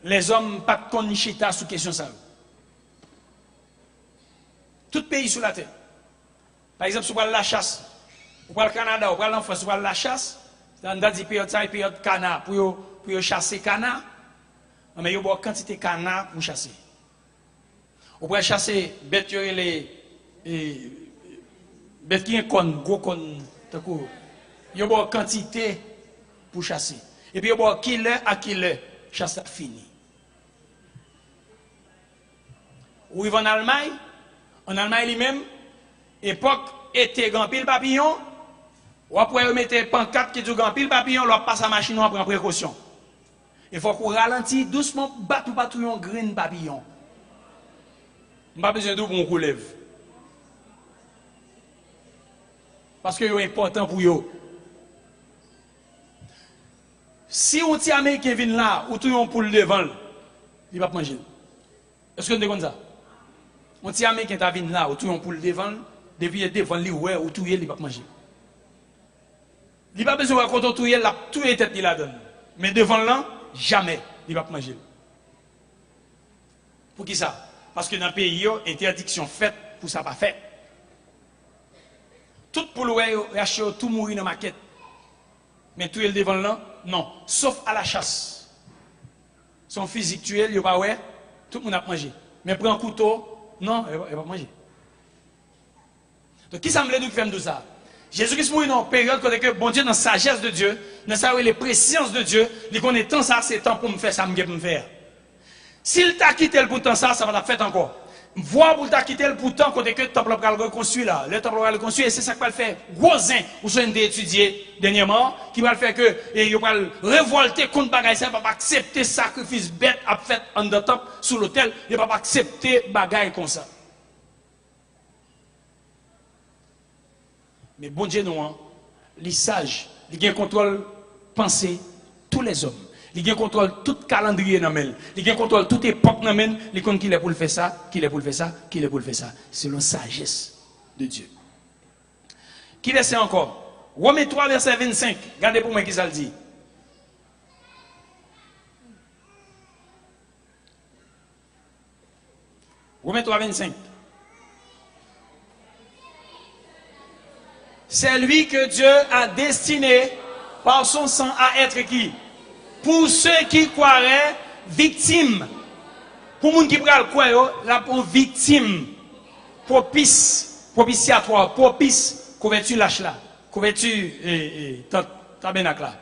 les hommes pas de connichita sous question ça. Tout pays sous la terre. Par exemple, si vous parlez de la chasse, vous parlez du Canada, vous parlez en France, vous parlez de la chasse, dans la période ça, période canard, pour chasser canard, mais il y a une quantité de canard pour chasser. Vous pouvez chasser bêtes qui ont gros con, il y a une quantité pour chasser. Et puis il y a killer à killer, chasse fini. Ou ils vont en Allemagne lui-même, époque était grand pile papillon, ou après mettre pancarte qui dit grand pile papillon, on passe à machine, on prend précaution. Il faut qu'on ralentisse doucement, battre un grain papillon. On n'a pas besoin de pour qu'on lève. Parce que c'est important pour eux. Si on tient américain vient là, ou tout pour le devant, il va pas manger. Est-ce que vous avez ça? On tient américain vient là, ou tout pour le devant, depuis le devant, ou tout il va pas manger. Il n'a pas besoin de quand tout il a tout les têtes il la donne. Mais devant là, jamais il va pas manger. Pour qui ça? Parce que dans le pays, il y a interdiction faite pour ça pas fait. Tout pour le racheter, tout mourir dans ma quête. Mais tout est devant là, non. Sauf à la chasse. Son physique tué, il n'y a pas ouais, tout le monde a mangé. Mais prend un couteau, non, il ne va pas manger. Donc qui semble nous faire tout ça? Jésus-Christ mourit dans une période que bon Dieu, dans la sagesse de Dieu, dans les présciences de Dieu, il connaît tant ça, c'est temps pour me faire ça, me faire. S'il t'a quitté le pourtant ça, ça va la faire encore. Voir pour t'a quitté le pourtant côté que le temple va le reconstruire là. Le temple va le reconstruire et c'est ça qui va le faire. Gros zin, vous avez étudié dernièrement, qui va le faire que, et il va le révolter contre bagaille, ça va pas accepter sacrifice bête à fait en de temple sous l'autel, il va pas accepter bagaille comme ça. Mais bon Dieu, non, les sages, ils ont contrôle pensée tous les hommes. Ils ont contrôle tout calendrier dans men. Ils ont contrôle toute époque dans men. Ils connaissent qu'il est pour le faire ça, qu'il est pour le faire ça, qu'il est pour le faire ça. Selon la sagesse de Dieu. Qui verset encore? Romains 3, verset 25. Regardez pour moi qui ça le dit. Romains 3, 25. C'est lui que Dieu a destiné par son sang à être qui? Pour ceux qui croiraient victimes. Pour les gens qui croient la victime. Propitiatoire, propice, couverture lâche là. Couverture tabernacle là.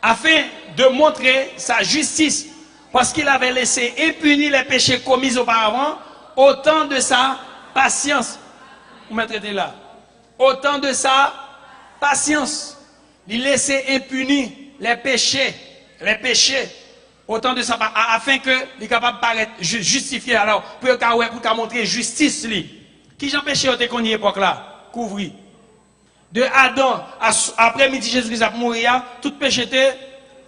Afin de montrer sa justice. Parce qu'il avait laissé impunis les péchés commis auparavant, autant de sa patience. Vous mettez là. Autant de sa patience. Il laissait impunis les péchés, autant de sa afin que les capable de paraître justifié alors pour montrer justice lui. Qui j'en péché au qu'on y époque là, couvri. De Adam après midi Jésus-Christ a mourir, tout péché était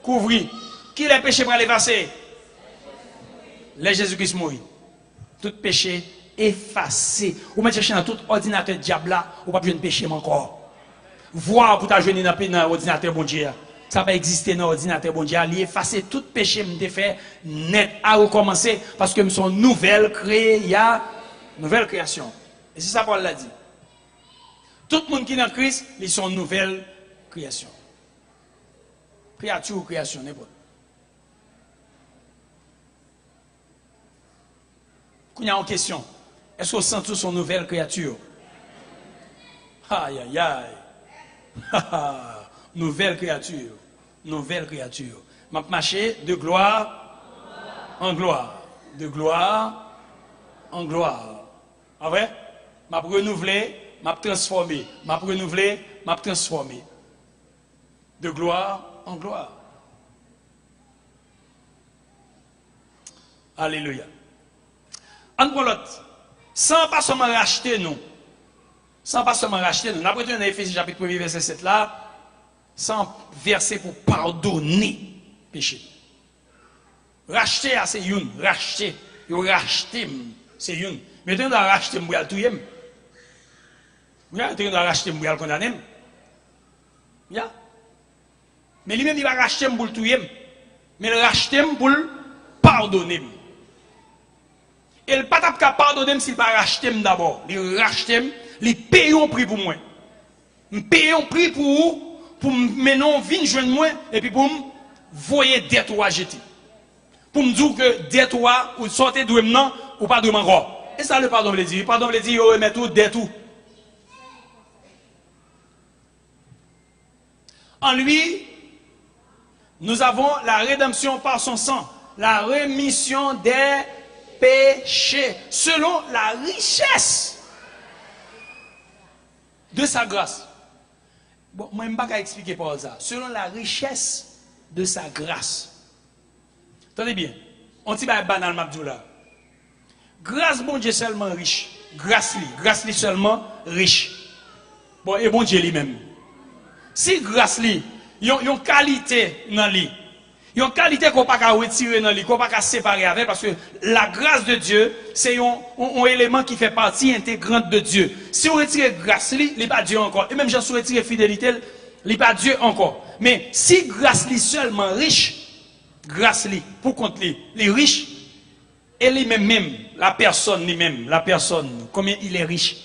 couvri. Qui les péchés pour aller passer? Les Jésus-Christ mourit. Tout péché effacé. Ou mettez chercher dans tout ordinateur diable là, ou pas besoin de péché encore. Voir pour ta jeune dans l'ordinateur bon Dieu. Ça va exister dans l'ordinateur bon Dieu. Il effacer tout péché me fait net à recommencer parce que nous sommes nouvelle création. Et c'est ça Paul l'a dit. Tout le monde qui est dans Christ, ils sont nouvelle création. Créature ou création, n'importe. Quand il y a une question, est-ce qu'on sent tous son nouvelle créature? Aïe, aïe, aïe. Nouvelle créature. Nouvelle créature. M'a marché de gloire en gloire. De gloire en gloire. En vrai? M'a renouvelé, m'a transformé. M'a renouvelé, m'a transformé. De gloire en gloire. Alléluia. En pour l'autre. Sans pas seulement racheter nous. Sans pas seulement racheter nous. Après tout, dans Éphésiens chapitre 1 verset 7 là. Sans verser pour pardonner péché. Racheter, c'est une. Racheter. Racheter, c'est une. Mais tu dois racheter, tu dois tout y aimer. Tu dois racheter, tu dois condamner. Mais lui-même, il va racheter pour tout y aimer. Mais il racheter pour pardonner. Et le pas capable pardonner s'il va racheter d'abord. Il racheter, il paye un prix pour moi. Il paye un prix pour maintenant venir joindre moi et puis pour me voyer dette ou jeter. Pour me dire que dette ou sortez de maintenant ou pas de encore. Et ça le pardon veut dire. Le pardon veut dire remettre tout dette tout. En lui, nous avons la rédemption par son sang, la rémission des péchés, selon la richesse de sa grâce. Bon, moi, je ne vais pas expliquer par ça. Selon la richesse de sa grâce. Attendez bien. On dit banal Mabdoula. Grâce, bon Dieu seulement riche. Grâce lui seulement riche. Bon, et bon Dieu lui-même. Si grâce lui, il y a une qualité dans lui. Il y a une qualité qu'on ne peut pas retirer dans lui, qu'on ne peut pas séparer avec, parce que la grâce de Dieu, c'est un élément qui fait partie intégrante de Dieu. Si on retire grâce, il n'est pas Dieu encore. Et même si on retire fidélité, il n'est pas Dieu encore. Mais si grâce lui seulement riche, grâce lui, pour compte lui, il est riche, et lui-même, la personne, combien il est riche.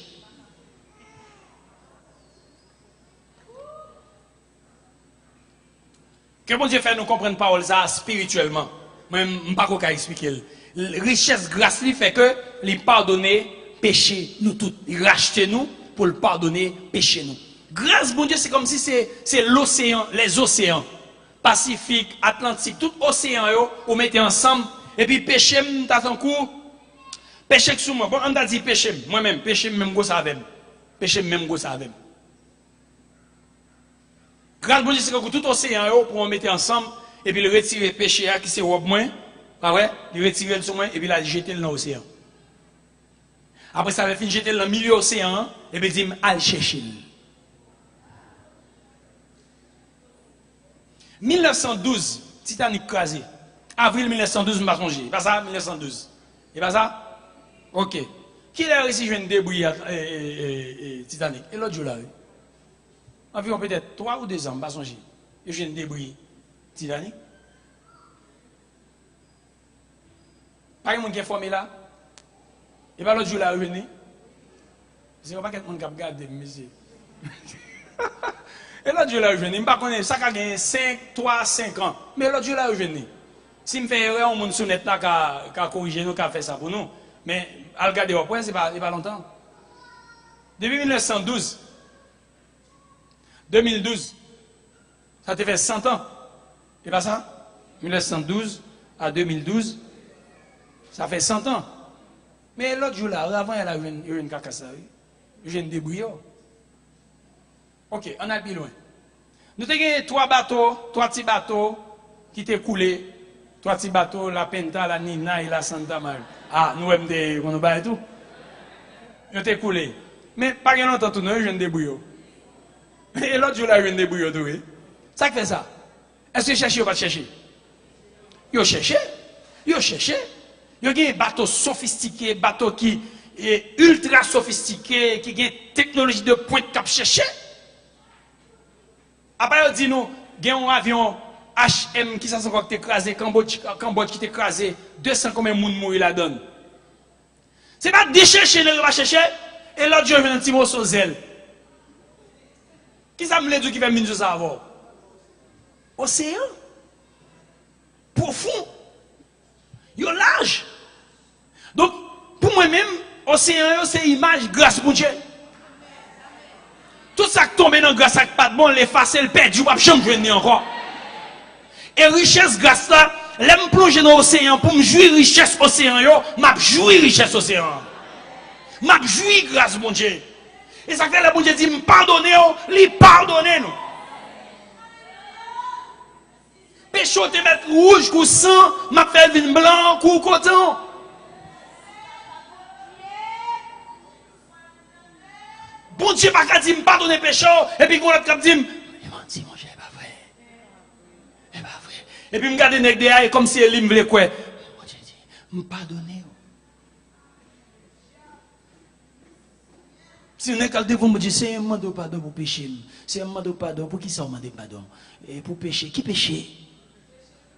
Que bon Dieu fait nous comprendre parole ça spirituellement. Moi, je ne sais pas comment expliquer. Richesse grâce lui fait que lui pardonner péché nous tous, il rachète nous pour le pardonner péché nous. Grâce bon Dieu, c'est comme si c'est l'océan, les océans, Pacifique, Atlantique, tout océan yo, on mettez ensemble et puis péché t'as ton coup, péché sur moi. Bon, on t'a dit péché, moi-même, péché même go ça avec. Péché même go ça avec. Grâce bon Dieu, c'est que tout océan yo pour on mettre ensemble et puis le retirer péché qui c'est robe moins, pas vrai? Il retirer le sur moi et puis la jeter dans l'océan. Après ça, il finit jeter dans le milieu de l'océan et puis dit al chercher. 1912, Titanic crasé. Avril 1912, je ne sais pas songer. Pas ça, 1912. Et pas ça? Ok. Qui a réussi à jouer un débris Titanic? Et l'autre jour là? Environ peut-être 3 ou 2 ans, je ne sais pas songer. Il joue un débris Titanic. Pas de monde qui est formé là. Et pas l'autre jour là, revenu. C'est pas quelqu'un qui a regardé, monsieur. Et l'autre jour là, revenu. Je ne sais pas ça a gagné 3, 5 ans. Mais l'autre jour là, revenu. Si je fais erreur, on sous net là qui a corrigé nous, qui a fait ça pour nous. Mais à regarder après, ce n'est pas longtemps. Depuis 1912, 2012, ça te fait 100 ans. Et pas ça? 1912 à 2012, ça fait 100 ans. Mais l'autre jour là, avant, il y a eu une cacassari. Il y a une débris. Ok, on a plus loin. Nous avons 3 bateaux, 3 petits bateaux qui étaient coulés. 3 petits bateaux, la Penta, la Nina et la Santa Maria. Ah, nous avons des et tout. Ils étaient coulés. Mais pas longtemps, tout le monde, il y a une débris. Et l'autre jour là, il y a une débris. Ça fait ça. Est-ce que vous cherchez ou pas chercher? Vous cherchez. Vous cherchez. Il y a des bateaux sophistiqués, bateaux qui sont ultra sophistiqués, qui ont une technologie de pointe cap chercher. Après, on dit nous, il y a un avion HM qui s'est encore écrasé, Cambodge qui est écrasé, 200 combien de monde mourir là-dedans. Ce n'est pas de chercher, ne pas chercher, et l'autre jour, il y a un petit mot sur zèle. Qui ça me dit qui fait minute ça avant? Océan. Profond. Il y a large. Donc, pour moi-même, océan, c'est image grâce pour Dieu. Tout ça qui tombe dans grâce à pas de bon, l'effacer, le perdre, je ne vais jamais encore. Et richesse grâce là, l'aime plonger dans l'océan pour me jouir richesse océan, je jouir richesse océan. Je jouir grâce mon Dieu. Et ça fait le bon Dieu dit, me pardonnez, lui pardonnez nous. Péché te mettre rouge, ou sang, m'a fait vin blanc, ou coton. Bon Dieu pas qu'à dire me pardonner péché, et puis qu'on a dit, il m'a dit, mon Dieu, c'est pas vrai. C'est pas vrai. Et puis me garder nèg derrière comme si elle me voulait quoi. Mon Dieu dit, me pardonner. Si on est calé devant me dire, c'est un mandat de pardon pour péché. C'est un mandat de pardon pour qui ça mandat de pardon? Et pour péché, qui péché?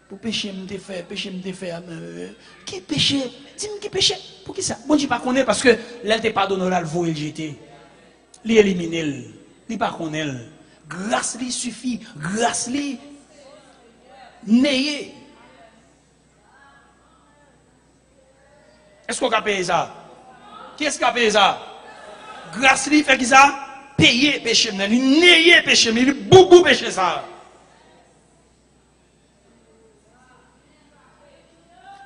Pour péché, me fait, péché, me fait. Qui péché? Dis-moi qui péché? Pour qui ça? Bon Dieu pas connaît parce que là, te pardonne, là, le voie, il jeté. Li éliminer, li pas connaître. Grâce li suffit, grâce li n'ayez. Est-ce qu'on a payé ça? Qui est-ce qui a payé ça? Grâce li fait qui ça? Payer péché, li n'ayez péché, li boubou péché ça.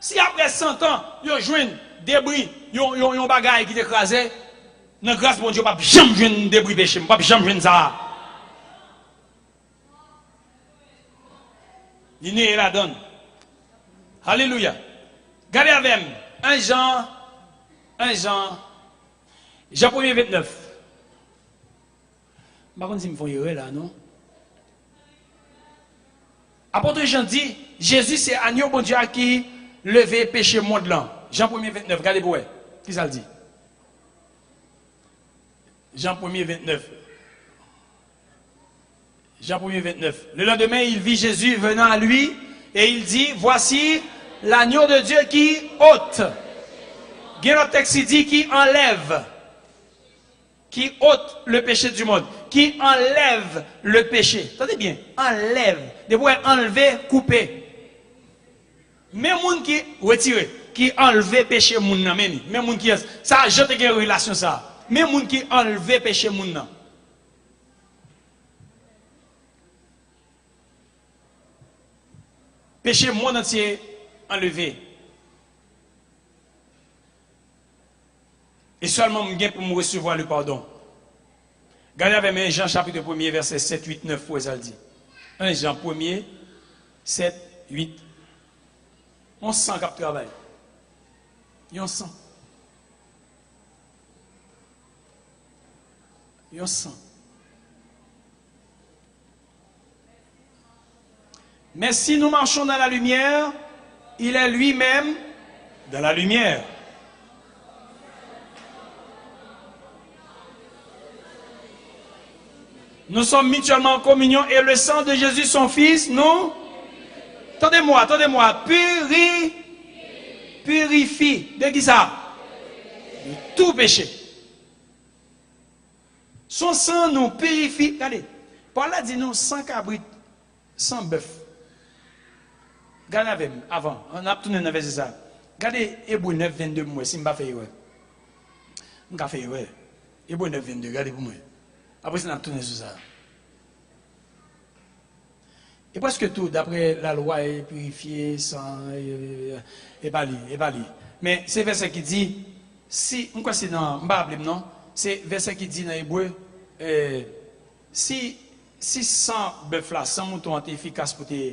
Si après 100 ans, yo joignent débris, yon bagay qui t'écrasé, non, grâce mon Dieu, pas jamais jouer débris péché, pas jamais jouer ça. Il n'est la donne. Alléluia. Regardez avec moi. 1 Jean 1er 29. Par contre, si me font erreur là, non? Apôtre Jean dit, Jésus c'est agneau bon Dieu qui levé péché monde là. Jean 1er 29, regardez pour vous. Qui ça le dit? Jean 1er 29. Jean 1er 29. Le lendemain, il vit Jésus venant à lui et il dit, voici l'agneau de Dieu qui ôte. Il y a un texte qui dit qui enlève. qui ôte le péché du monde, qui enlève le péché. Attendez bien, enlève. Des fois, enlever, couper. Même moun qui retire, qui enlève péché moun nan, même moun qui ça je te une relation ça. Même moun qui enlève péché moun nan. Péché monde entier enlevé. Et seulement m'gain pour me recevoir le pardon. Regardez avec moi Jean chapitre 1er verset 7 8 9 pour ça le dit. 1 Jean 1er 7 8. On sent qu'il travaille. Et on sent. Et on sent. Mais si nous marchons dans la lumière, il est lui-même dans la lumière. Nous sommes mutuellement en communion et le sang de Jésus, son Fils, nous... Attendez-moi, purifie. De qui ça? De tout péché. Son sang nous purifie. Regardez, Paul a dit nous sans cabrit, sans bœuf. Regardez avec moi, avant, on a tourné dans ça. Regardez, Hébreu 9, 22 pour moi, si je ne fais pas. Je ne fais pas. Hébreu 9, 22, regardez pour moi. Après, ça, on a tourné sur ça. Et presque tout, d'après la loi, est purifié, sans, et pas li. Mais c'est verset qui dit, si, pourquoi c'est dans, non? C'est verset qui dit dans Hébreu, si sans bœuf là, sans mouton est efficace pour te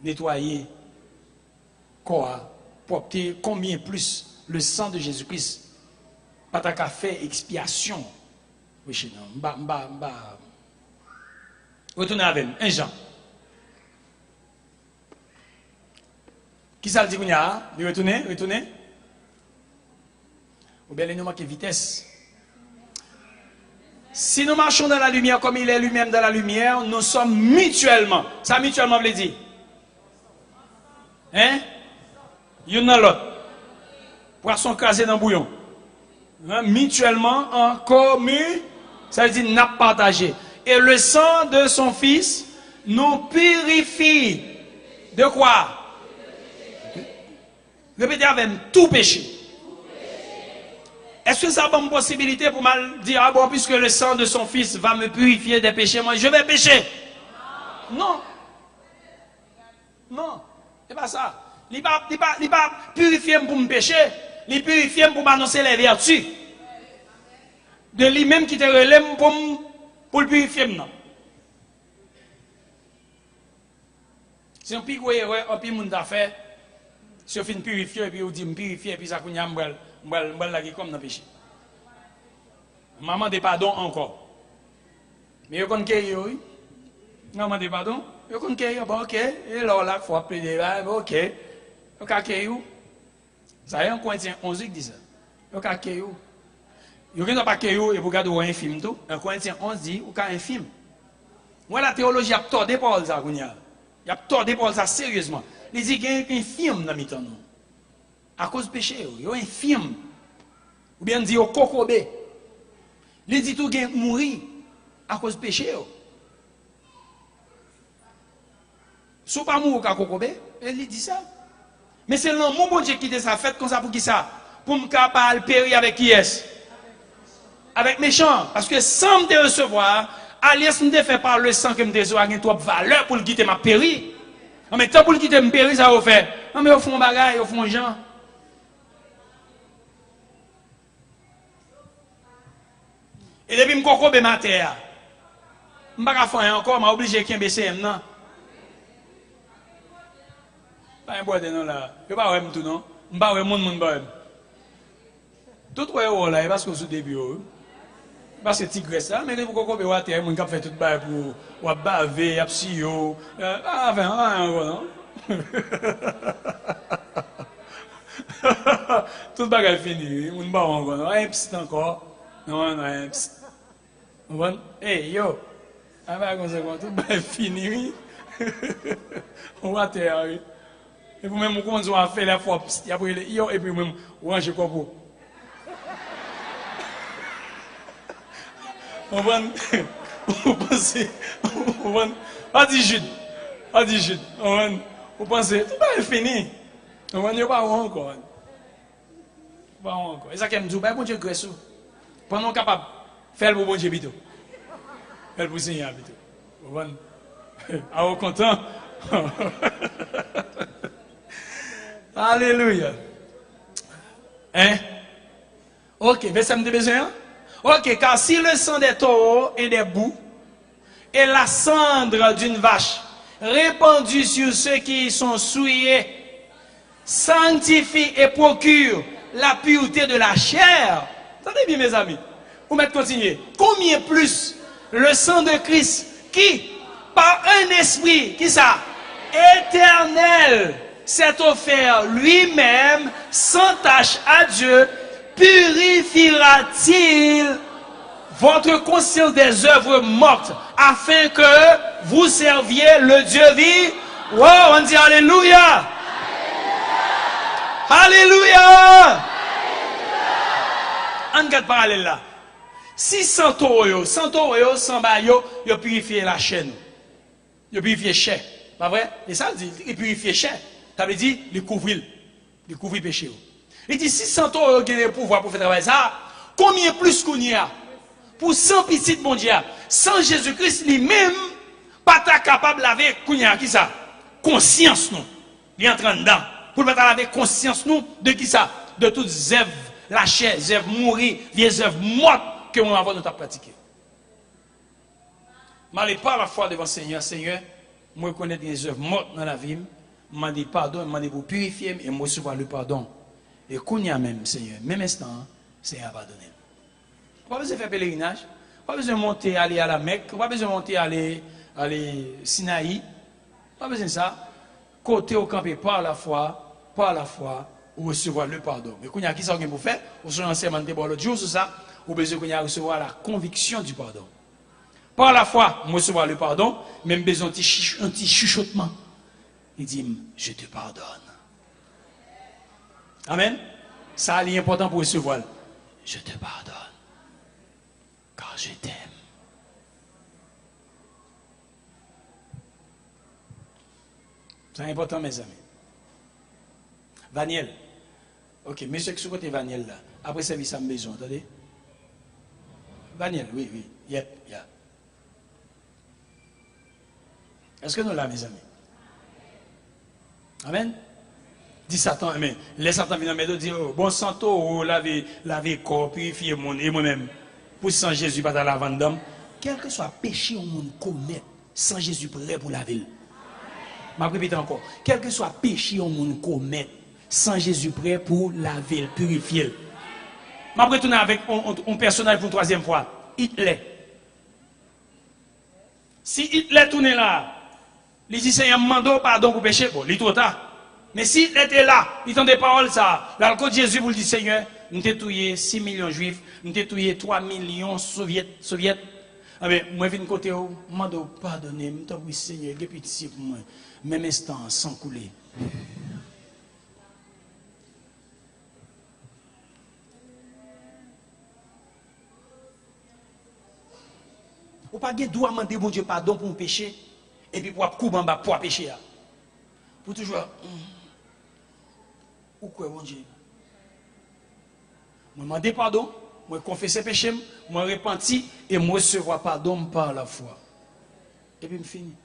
nettoyer, quoi, pour te combien plus le sang de Jésus-Christ, pas ta fait expiation. Oui, chez nous, retournez avec 1 Jean. Qui ça le dit qu'on y a? De retourner. Ou bien nous manquons vitesse. Si nous marchons dans la lumière comme il est lui-même dans la lumière, nous sommes mutuellement. Ça mutuellement veut dire? Hein? Y'en dans l'autre. Poisson crasé dans le bouillon. Hein? Mutuellement en commun. Ça veut dire n'a partagé. Et le sang de son Fils nous purifie. De quoi? Répétez avec tout péché. Est-ce que ça a une possibilité pour mal dire, ah bon, puisque le sang de son Fils va me purifier des péchés, moi je vais pécher? Non. Non. C'est pas ça. Il ne va purifier pour me pécher. Il purifie pour m'annoncer les vertus. De lui-même qui te relève pour le purifier. Non. Si on pique, on pique mon affaire. Si on fait purifier, et puis on dit me purifier, et puis ça couille, m'bal la comme dans le péché. Maman de pardon encore. Mais vous connaissez, oui? Maman de pardon? Vous connaissez, bon, ok. Et là, il faut appeler là, ok. Vous connaissez, ça y est, en Corinthiens 11 qui dit ça. Vous connaissez, vous ne pas que et vous regardez un film tout. En Corinthiens 11 dit, vous avez un film. Moi, la théologie a tordé Paul ça, il a tordé Paul ça sérieusement. Il dit qu'il y a un film dans le temps. À cause du péché, il y a un film. Ou bien il dit au cocobé. Il dit tout qu'il mourir à cause du péché. Si vous ne mourir à cocobé, il dit ça. Mais c'est l'amour bon Dieu qui dit ça, fait comme ça pour qui ça? Pour me capable périr avec qui est-ce? Avec méchant. Parce que sans me recevoir, alias me fait par le sang que me recevoir, il y a trop de valeur pour le quitter ma péri. Mais tant pour le quitter me péri, ça va faire. Non, mais au fond, bagaille, au fond, gens. Et depuis que je suis ma terre, je ne peux pas faire encore, je suis obligé de baisser. Non. Pas un bois de non là. Je ne peux pas faire tout, non. Je ne peux pas faire mon bois. Tout le monde là, parce que c'est au début. Parce que c'est tigresse là, mais vous pouvez voir terre, mon cap fait tout bail pour baver, absio. Ah, non. Tout le bagage fini, on ne va pas encore. Un petit encore. Non, un petit. Hey, yo. Ah, bah, comme ça, tout le bagage fini, oui. On va terre, oui. Et vous même, on va faire la fois, et puis même, on range le corps. On va... Vous pensez... On dit Jude. On dit Jude. Vous pensez... Tout va fini. On va pas encore. Pas encore. Et ça qui me dit, bon Dieu grâce. Pendant capable faire le bon Dieu bito. Faire le Seigneur bito. Vous voyez? Ah, vous content? Alléluia. Hein? Ok, verset de besoin. Ok, car si le sang des taureaux et des boucs et la cendre d'une vache répandue sur ceux qui y sont souillés sanctifie et procure la pureté de la chair. Attendez bien mes amis. Vous mettez continuer. Combien plus le sang de Christ qui, par un esprit, qui ça? Éternel, s'est offert lui-même sans tâche à Dieu, purifiera-t-il votre conscience des œuvres mortes afin que vous serviez le Dieu vivant? Wow, on dit Alléluia! Alléluia! On regarde parallèle là. Si sans taureau, sans bayo, il purifie la chaîne. Il purifie chair. Pas vrai? Et ça dit, il purifie chair. Ça veut dire, il couvre le péché. Il dit, si sans taureau, il a le pouvoir pour faire travailler ça, combien plus qu'on y a? Pour 100 petites mon Dieu, sans Jésus-Christ lui-même, pas capable de laver qui ça? Conscience nous. Il entre dedans. Pour ne pas laver conscience nous de qui ça? De toutes les œuvres, la chair, les œuvres mourir, les œuvres mortes que nous avons pratiquées. Mais pas la foi devant le Seigneur, Seigneur, moi je connais des œuvres mortes dans la vie, je m'en dis pardon, je m'en dis pour purifier et moi recevoir le pardon. Et qu'on y a même, Seigneur, même instant, Seigneur pardonner. Pas besoin de faire pèlerinage, pas besoin de monter, aller à la Mecque, pas besoin de monter, aller Sinaï, pas besoin de ça. Côté au campé par la foi, ou recevoir le pardon. Mais quand il y a qui ça pour faire, ou sur l'enseignement de l'autre jour, sur ça, ou besoin de recevoir la conviction du pardon. Par la foi, moi recevoir le pardon, même besoin d'un petit chuchotement. Il dit, je te pardonne. Amen. Ça est important pour recevoir. Je te pardonne. Car je t'aime. C'est important, mes amis. Vaniel. Ok, monsieur qui est sur côté Vaniel là. Après service, ça me besoin, attendez. Vaniel, oui. Yep. Est-ce que nous là, mes amis? Amen. Dis Satan, amen. Les Satan viennent me dire, oh, bon santo, laver corps, purifier mon et moi-même. Pour sans Jésus, pas dans la vente. Quel que soit péché au monde commet, sans Jésus prêt pour laver. Je répète encore. Quel que soit péché au monde commet, sans Jésus prêt pour laver, purifier. Je vais retourner avec un personnage pour une troisième fois. Hitler. Si Hitler tourne là, il dit Seigneur, mando pardon pour péché, bon, il est trop tard. Mais si il était là, il entend des paroles, ça, dans le code de Jésus, vous le dites, Seigneur, nous avons tué 6 millions de juifs, nous avons tué 3 millions soviets. Ah ben, moi, je viens de côté, je demande pardonner, je me dis, Seigneur, il y a pitié pour moi, même instant, sans couler. Ou pas droit demander bon Dieu pardon pour un péché, et puis pour couper en bas pour pécher. Pour toujours. Ou quoi, bon Dieu? Moi, demander pardon, moi, confesser péché, moi, repentir, et moi, recevoir pardon par la foi. Et puis, je finis.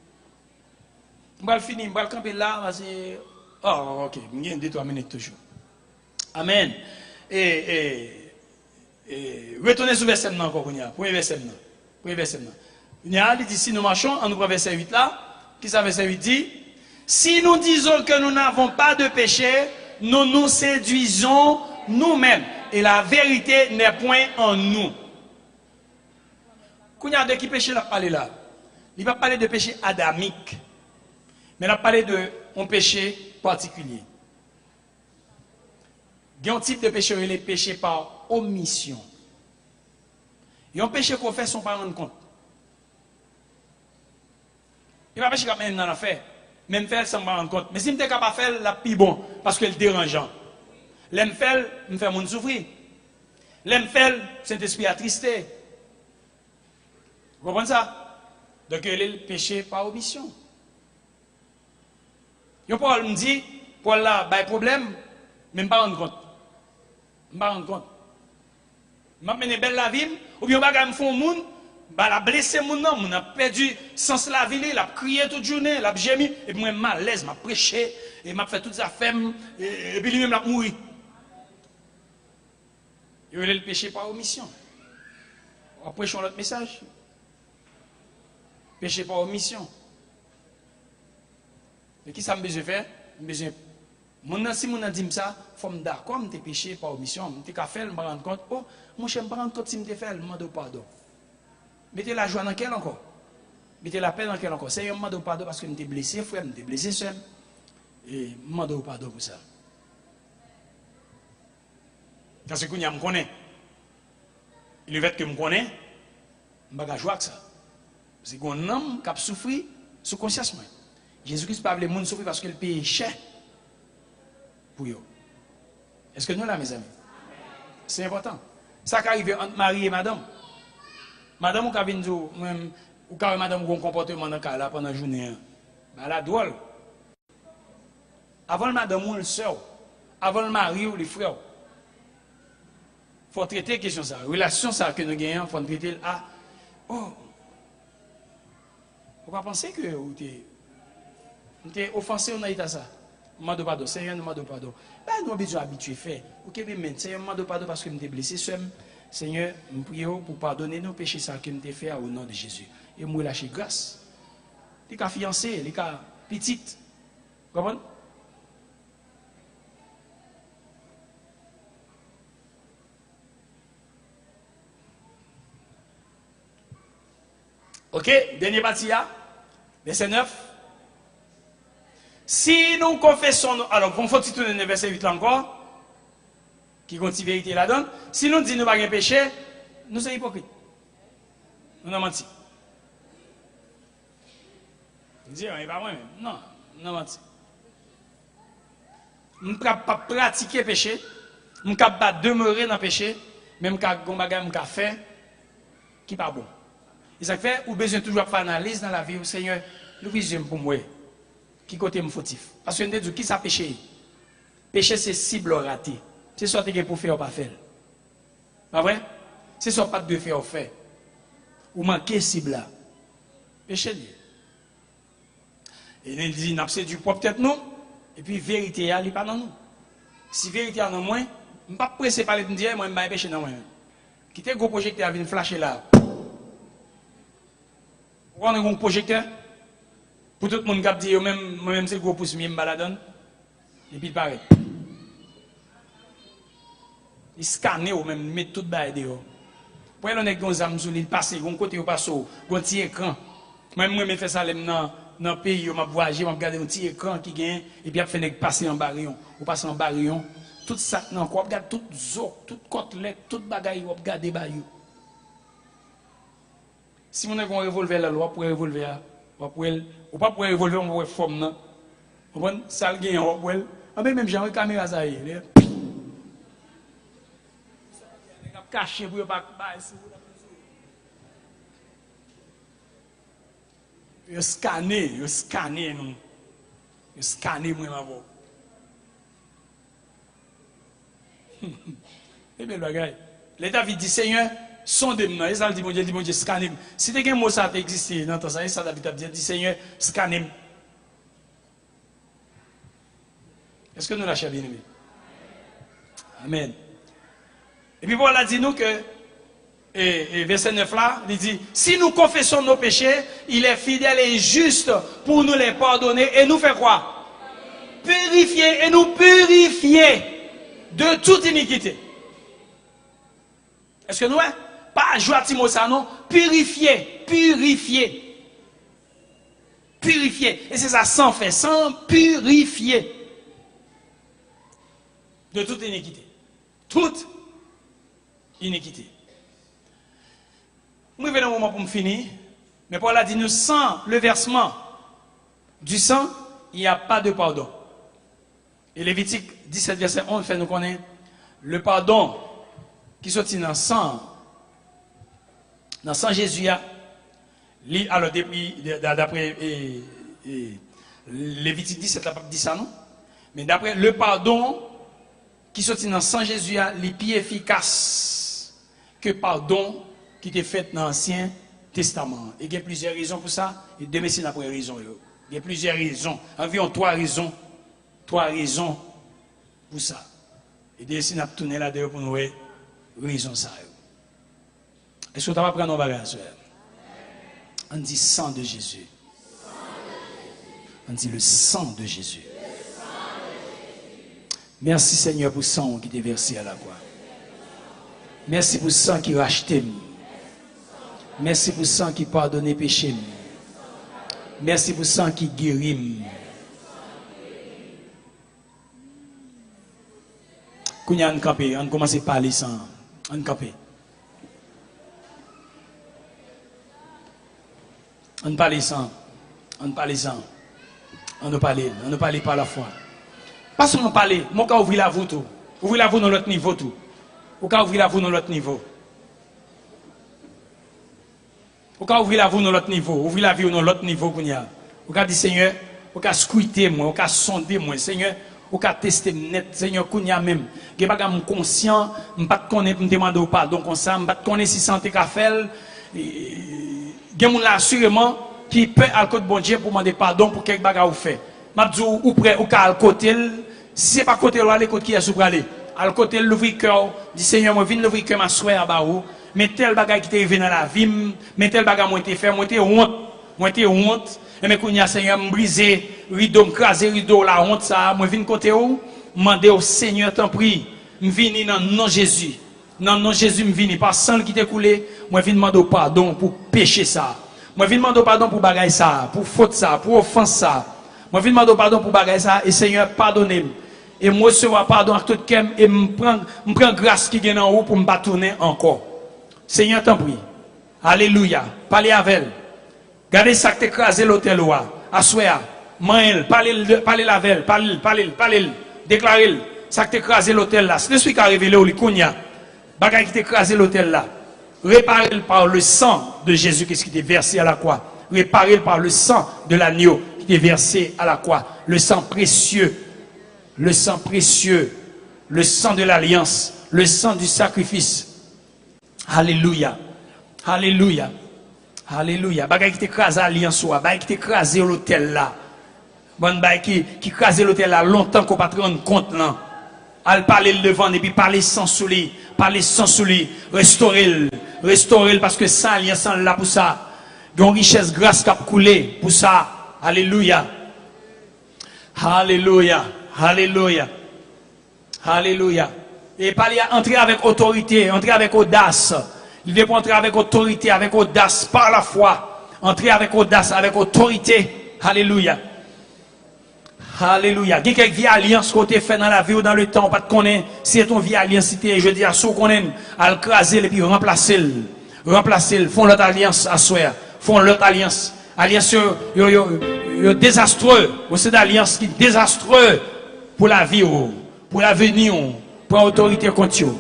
Je vais finir, je vais camper là, parce que. Oh, ok, je vais 2-3 minutes toujours. Amen. Retournez sur verset encore, premier verset. Premier verset. Il dit, si nous marchons, on nous prend verset 8 là, qui ça verset 8 dit, si nous disons que nous n'avons pas de péché, nous nous séduisons nous-mêmes. Et la vérité n'est point en nous. Quand il y a de qui péché, il a parlé là. Il va parler de péché adamique. Mais il a parlé d'un péché particulier. Il y a un type de péché, il est péché par omission. Il y a un péché qu'on fait sans pas rendre compte. Il va pécher quand même dans l'affaire. Même faire sans pas rendre compte. Mais si je suis capable de faire, la plus bon. Parce que c'est dérangeant. L'aime faire, me fait mon souffrir. L'aime faire, Saint-Esprit attristé. Vous comprenez ça? Donc, il est le péché par omission. Yo Paul me dit, Paul là, il y a un problème, mais je ne me rends compte. Je ne me rends compte. Je mène belle la vie, ou bien je me fais un monde, je la blessé mon homme, on a perdu sens la vie, il a crié toute journée, il a gémi, et puis moi, je suis mal à l'aise, je prêché, et je fait toutes ces affaires, et puis lui-même, il a mouru. Il a le péché par omission. On prêche l'autre message. Péché par omission. Mais qui ça me besoin faire? Si mon dit ça, il faut me d'accord, je péché par omission. Je suis fait, je me rends compte, oh, moi je me rends compte si je me fait, je demande pardon. Mettez la joie dans quel encore? Mettez la paix dans quel encore? C'est un demande pardon parce que je suis blessé, frère, je suis blessé seul. Et je demande pardon pour ça. Parce que je me connais. Le fait que je me connais, je ne vais pas jouer avec ça. C'est un homme qui a souffert sous conscience. Jésus-Christ ne peut pas les gens souffrir parce qu'il paye cher pour eux. Est-ce que nous là, mes amis? C'est important. Ça qui arrive entre Marie et madame. Madame, ou qui dire, ou quand madame a un comportement dans le cas là pendant la journée, elle a drôle. Avant le madame ou le soeur, avant le mari ou les frères, il faut traiter la question ça. La relation ça que nous gagnons, il faut traiter à oh. Vous ne pensez que vous êtes offensé dans l'état ça? Demande pardon, Seigneur, demande pardon. Ben, nous sommes habitués à faire. Ok, mais Seigneur, demande pardon parce que je suis blessé. Seigneur, je prie pour pardonner nos péchés ça que je fait au nom de Jésus. Et moi, lâcher grâce. Les cas fiancés, les cas petites. Vous comprenez? Ok, dernier partie là. Verset 9. Si nous confessons, alors, on faut tourner le verset 8 là encore, qui contient vérité là-dedans. Si nous disons que nous n'avons pas de péché, nous sommes hypocrites. Nous avons menti. Nous disons, il pas moi-même. Non, nous avons menti. Nous ne pouvons pas pratiquer le péché, nous ne pouvons pas demeurer dans le péché, même quand nous avons fait qui n'est pas bon. Et ça fait, ou besoin toujours faire analyse dans la vie, au Seigneur, nous visons pour moi. Qui côté me fautif? Parce que nous disons, qui ça péché? Péché, c'est cible ratée. C'est soit que pour faire ou pas faire. Pas vrai? C'est soit pas de faire ou faire. Ou manquer cible là. Péché lié. Et il dit, n'a pas du propre tête nous, et puis vérité, elle n'est pas dans nous. Si vérité est dans moi, je ne suis pas pressé par les dire, moi, je ne péché dans moi. Quittez le gros projecteur, il vient flasher là. Vous avez un projecteur? Pour tout le monde qui dit, moi-même, c'est le gros pouce, je me balade. Et puis il paraît. Il scanne ou même met tout le dehors. Pour on est dans un il passe, on côté au passe, un petit écran. Même moi, je fais ça dans le pays, je voyage, je regarde un petit écran qui gagne, et puis après, on passe en barillon. On passe en barillon. Tout ça, on regarde tout zo, tout côtelette, tout bagaille, on regarde des barillons. Si on a un revolver là, on peut revolver. Ou pas pour revolver, on va forme non. On va ça le gagne, on va même j'ai une caméra ça y est. Caché pour pas yo scanner nous. Yo scanner moi ma voix. Et bien bagaille. L'État dit Seigneur, sondez-moi, et ça dit mon Dieu, scannez-moi. Si tu as un mot ça existé dans ton ça, ça David a dit Seigneur, scannez-moi. Est-ce que nous l'achons bien aimé? Amen. Et puis voilà, dit-nous que, et verset 9 là, il dit, si nous confessons nos péchés, il est fidèle et juste pour nous les pardonner et nous faire quoi? Purifier et nous purifier de toute iniquité. Est-ce que nous, pas jouer à Timo ça non, purifier. Et c'est ça, sans faire, sans purifier de toute iniquité. Toute iniquité. Nous venons au moment pour me finir, mais Paul a dit, nous, sans le versement du sang, il n'y a pas de pardon. Et Lévitique 17, verset 11 fait nous connaître le pardon qui sortit dans le sang Jésus, Alors, d'après Lévitique 17, la pape dit ça, non? Mais d'après le pardon qui sortit dans sang Jésus, les plus efficace que pardon qui était fait dans l'Ancien Testament. Et il y a plusieurs raisons pour ça. Et deux messieurs n'ont pas raison. Il y a plusieurs raisons. Environ trois raisons. Trois raisons pour ça. Et deux messieurs n'ont pas tourné là-dedans pour nous raison ça. Est-ce que tu vas prendre nos bagages? On dit sang de Jésus. On dit le sang de Jésus. Merci Seigneur pour le sang qui t'est versé à la croix. Merci pour le sang qui rachetait. Merci pour le sang qui pardonne péché. Merci pour le sang qui guérit. Quand on campé, on commence à parler sans. On campé. On parle sans. On parle sans. On ne parle pas la foi. Pas seulement parler, mon cas ouvrir la voûte tout. Ouvrir la voûte dans l'autre niveau tout. Ou cas ouvrir la voûte dans l'autre niveau. Ou cas ouvrir la voûte dans l'autre niveau. Ouvrir la vie dans l'autre niveau qu'on y a. Ou cas dire Seigneur, ou cas scruter moi, ou cas sonder moi, Seigneur, ou cas tester net, Seigneur qu'on y a même. Que pas me conscient, me pas connaître me demander pardon comme ça, me pas connaître si santé qu'a fait. Gen moun là assurément qui peut à côté bon Dieu pour demander pardon pour quelque bagarre ou fait. M'a dit ou prêt ou ka al côté si c'est pas côté là les côté qui est sous aller. Al côté l'ouvrir cœur, dit Seigneur moi viens l'ouvrir cœur m'asseoir à ou mais tel bagage qui t'est arrivé dans la vie, mais tel bagage moi t'ai fait, moi t'ai honte, et mais kounya Seigneur me briser rideau, me craser rideau la honte ça, moi viens côté où demander au Seigneur t'en prie, me venir dans nom Jésus. Dans nom Jésus me venir par sang qui t'est coulé, moi viens demander pardon pour péché ça. Moi viens demander pardon pour bagage ça, pour faute ça, pour offense ça. Moi viens demander pardon pour bagage ça et Seigneur pardonnez-moi. Et moi recevoir pardon à tout kem et me prend grâce qui vient en haut pour me pas tourner encore. Seigneur t'en prie. Alléluia. Parlez avec elle. Gardez ça que t'écrasé l'hôtel ou assoya. Maël, parlez avec elle, parlez. Déclarez ça que t'écrasé l'hôtel là. C'est celui qui a révélé au Likounia. Bagage qui t'écrasé l'hôtel là. Réparez-le par le sang de Jésus qui est versé à la croix. Réparez-le par le sang de l'agneau qui est versé à la croix. Le sang précieux. Le sang précieux. Le sang de l'alliance. Le sang du sacrifice. Alléluia. Alléluia. Alléluia. Bagay qui t'écrase l'alliance. Bagay qui t'écrase l'hôtel là. Bon bagay qui écrase l'hôtel là longtemps qu'on ne peut pas rendre compte là. Al parler le devant et puis parler sans souli. Parler sans souli. Restaurer parce que ça alliance là pour ça. Une richesse grâce qui a coulé pour ça. Alléluia. Alléluia. Alléluia. Alléluia. Et parler entrer avec autorité, entrer avec audace. Il veut entrer avec autorité, avec audace, par la foi. Entrer avec audace, avec autorité. Alléluia. Alléluia. Il y a quelques vieilles alliances qu'on fait dans la vie ou dans le temps, pas de connaître. Si ton vieille alliance, je dis à ceux qu'on aime, à le craser et puis remplacer le. Font l'autre alliance à soi. Font l'autre alliance. Alliance désastreux. C'est une alliance qui est désastreuse pour la vie, pour l'avenir, pour l'autorité contre vous,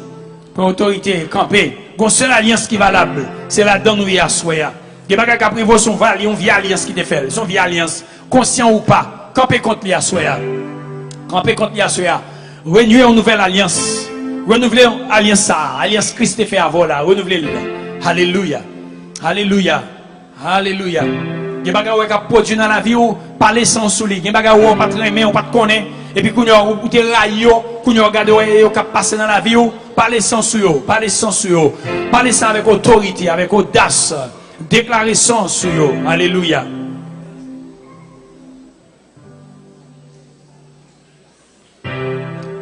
pour l'autorité campée. Une seule alliance qui est valable, c'est la donne où il y a soi. Il n'y a pas qu'à prévoir son valier, une vieille alliance qui te fait. Son vieille alliance, conscient ou pas. Campez contre l'Iassoya. Campez contre l'Iassoya. Renouez une nouvelle alliance. Renouvelez l'alliance. Alliance Christ fait avant là. Renouvelez-le. Alléluia. Alléluia. Alléluia. Il y a des gens qui produit dans la vie ou parler sans souli. Il y a des gens qui ne pas aimer, on pas connaître. Et puis quand on te raille, quand on regarde et on passer dans la vie ou parler sans souli. Parler sans souli. Parler ça avec autorité, avec audace. Déclarer sans souli. Alléluia.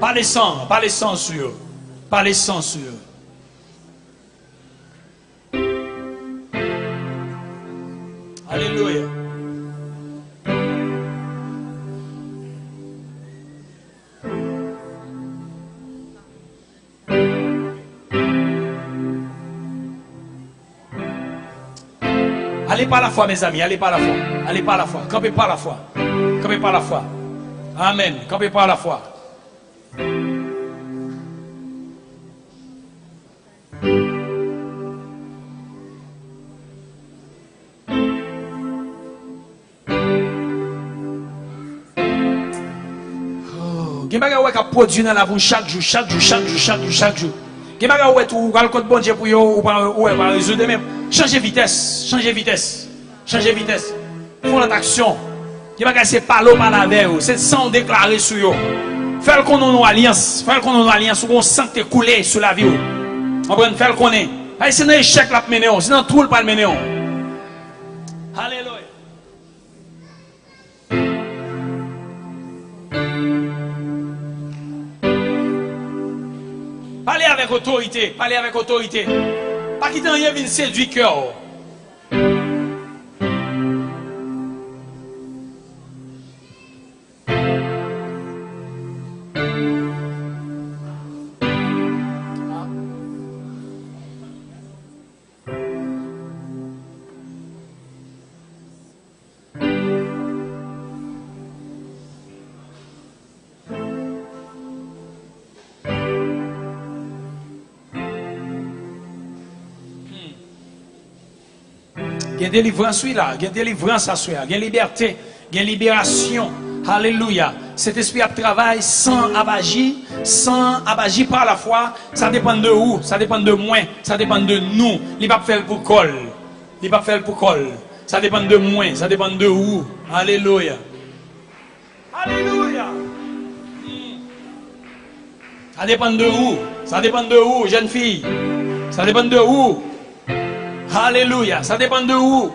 Pas les sangs sur. Pas les sangs sur. Alléluia. Allez par la foi, mes amis, allez par la foi. Allez par la foi. Campez par la foi. Campez par la foi. Amen. Campez par la foi. Gen bagay ouais qui produit dans la vie chaque jour. Gen bagay ouais tout le code bon Dieu pour yo ou pas résoudre même. Changer vitesse. Font l'action. Gen bagay c'est pas l'eau par la veille, c'est sans déclarer sur yo. Faire qu'on a une alliance, où on sent que couler sur la vie. On va faire qu'on est. C'est dans l'échec la mener, c'est dans tout le pas le mener. Alléluia. Parlez avec autorité. Pas quitter rien vient séduire cœur. Il y a délivrance là, il y a délivrance à soi, il y a liberté, il y a libération. Alléluia. Cet esprit travaille sans abagie par la foi. Ça dépend de où, ça dépend de moi, ça dépend de nous. Il va pas faire pour col. Ça dépend de moi, ça dépend de où. Alléluia. Ça dépend de où, jeune fille. Ça dépend de où. Alléluia, ça dépend de où.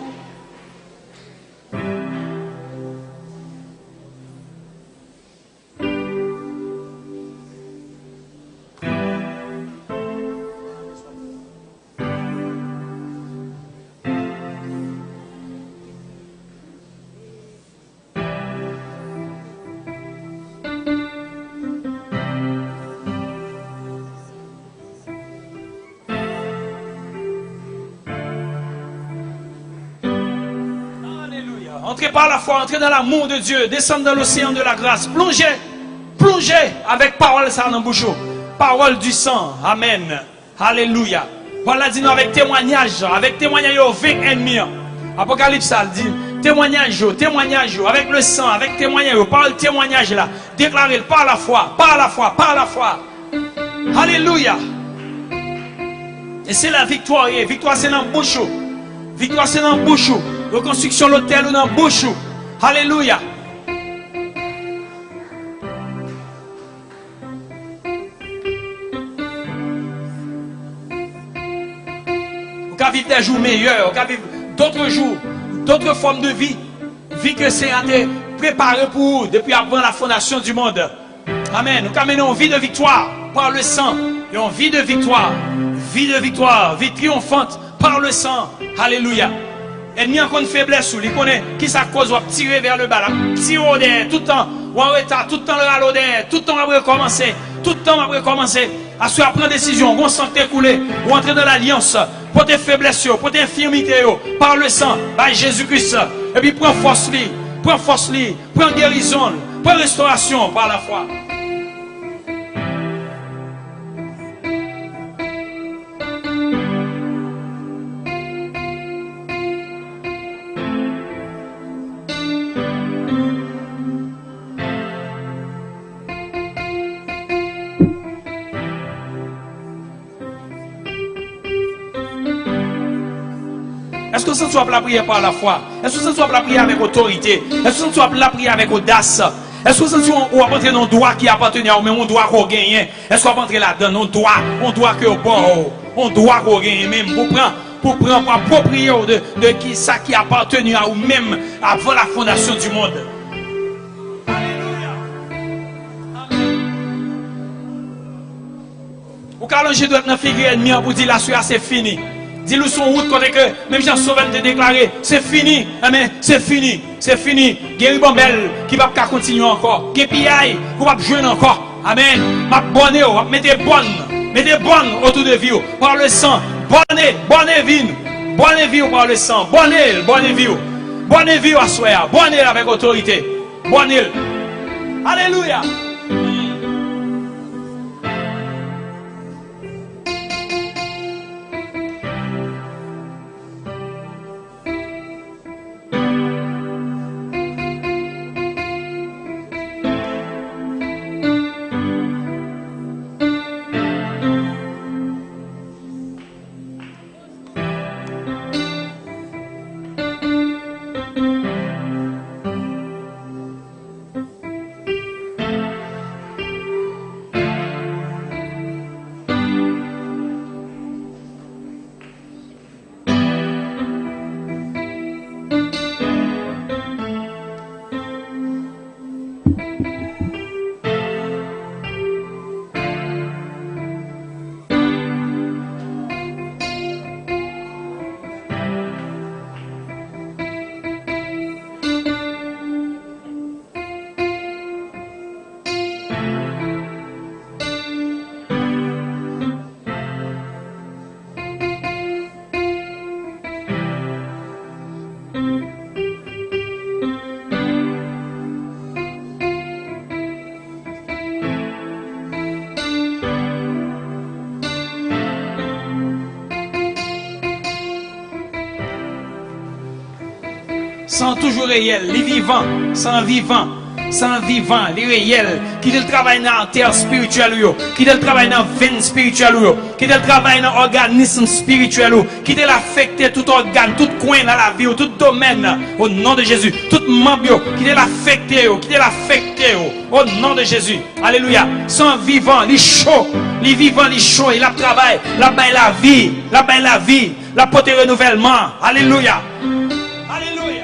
Entrez par la foi, entrez dans l'amour de Dieu, descendez dans l'océan de la grâce, plongez avec parole ça dans bouche, parole du sang, amen, alléluia. Voilà dit nous avec témoignage au 20 ennemis. Apocalypse ça dit témoignage, avec le sang, avec témoignage, par le témoignage là, déclarez par la foi. Alléluia. Et c'est la victoire, victoire c'est dans bouche. Reconstruction l'hôtel ou dans bouche. Alléluia. Vous pouvez vivre des jours meilleurs, vous pouvez vivre d'autres jours, d'autres formes de vie. Vie que c'est préparé pour vous depuis avant la fondation du monde. Amen. Nous pouvez mener une vie de victoire par le sang. Et une vie de victoire, vie triomphante par le sang. Alléluia. Ennemi encore une faiblesse ou il connaît qui ça cause va tirer vers le bas là, tirer au derrière tout le temps ou en retard, tout le temps le râle au derrière, tout le temps va recommencer, à se prendre décision, on sent couler, ou entrer dans l'alliance pour tes faiblesses, pour tes infirmités par le sang, par Jésus-Christ. Et puis prends force, prends guérison, prends restauration par la foi. Est-ce que ça soit la prière par la foi? Est-ce que ça soit la prière avec autorité? Est-ce que ça soit la prière avec audace? Est-ce que ça soit on va entrer dans un droit qui appartient à vous, un droit qu'on gagne? Est-ce qu'on va entrer là-dedans? Un droit que vous bon, un droit qu'on gagne même pour approprier de qui ça qui appartient à vous-même avant la fondation du monde. Ou quand l'ange doit être dans la figure ennemie pour dire la suite c'est fini. Dis-le son route côté que même Jean Sauveur te déclaré, c'est fini, amen, c'est fini. Guéri Bombel qui va pas continuer encore. Guépiaï, qui va jouer encore. Amen. Ma bonne, mettez bonne autour de vie par le sang. Bonne vie par le sang. Bonne vie à soi, bonne avec autorité. Bonne. Alléluia. Sans toujours réel, les vivants, sans vivant. Sans vivant, les réels, qui le travail dans la terre spirituelle, qui le travail dans la veine spirituelle, qui le travail dans l'organisme spirituel, qui le affecté tout organe, tout coin dans la vie, tout domaine, au nom de Jésus, tout membre, qui le affecté, au nom de Jésus. Alléluia. Sans vivant, les chauds, les vivants, les chauds, et la travail, la bain la vie, la porte renouvellement. Alléluia. Alléluia.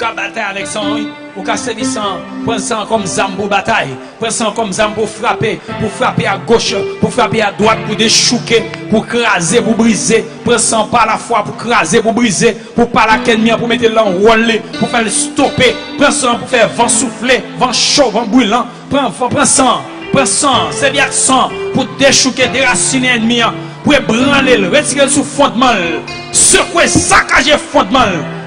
Oh, bataille avec son, ou qu'à servir sans, prendre ça comme zam pour bataille, prendre ça comme zam pour frapper à gauche, pour frapper à droite, pour déchouquer, pour craser, pour briser, prendre ça par la foi, pour craser, pour briser, pour pas la qu'ennemi, pour mettre l'enrouler, pour faire le stopper, prendre ça pour faire vent souffler, vent chaud, vent brûlant, prends ça, c'est bien sang, pour déchouquer, déraciner l'ennemi, pour ébranler, retirer le sous fondement, secouer, saccager fondement.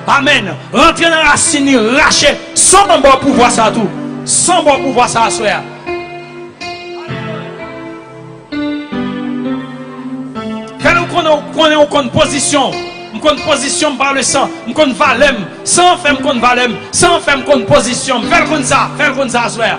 Amen. Rentrer dans la racine, racher, sans bon pouvoir ça tout. Sans bon pouvoir ça soir. Quand nous connaissons position, nous connaissons position par le sang, nous connaissons valeur, sans faire nous connaissons valeur, sans faire nous connaissons position, faire comme ça soir.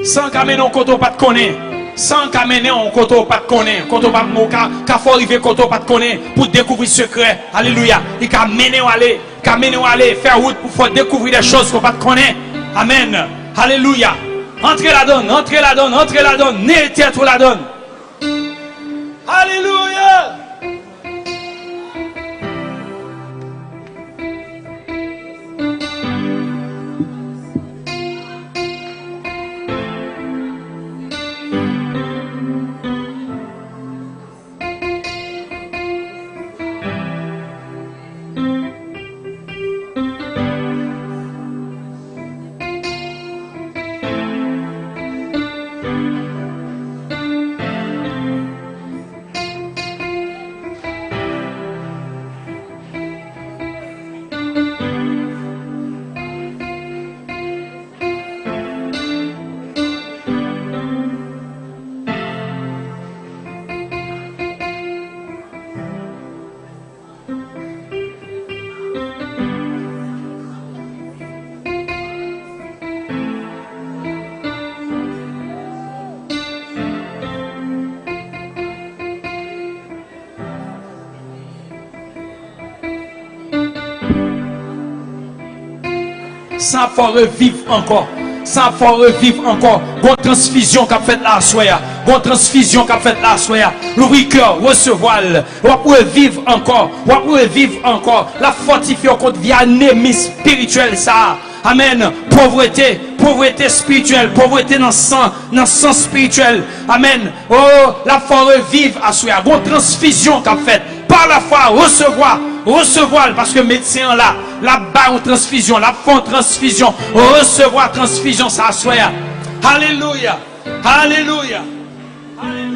Sans qu'amener un côté pas de connaître, sans qu'amener un côté pas de connaître, côté pas de faut arriver côté pas de connaître pour découvrir secret. Alléluia. Il qu'a mené aller, faire route pour faire découvrir des choses qu'on pas de connaître. Amen. Alléluia. Entrez la donne, n'était trop la donne. Alléluia. Ça faut revivre encore. Ça faut revivre encore. Bonne transfusion qu'a fait la soya. Bonne transfusion qu'a fait la soya. L'ouvrir cœur, recevoir. On va pouvoir vivre encore. On va pouvoir vivre encore. La fortifier contre via anémie spirituelle ça. Amen. Pauvreté spirituelle, pauvreté dans le sens spirituel. Amen. Oh, la foi revivre à soya. Bonne transfusion qu'a fait. Par la foi, recevoir recevoir, parce que médecin là, là-bas, une transfusion, là, font transfusion, recevoir transfusion, ça soit. Alléluia. Alléluia. Alléluia.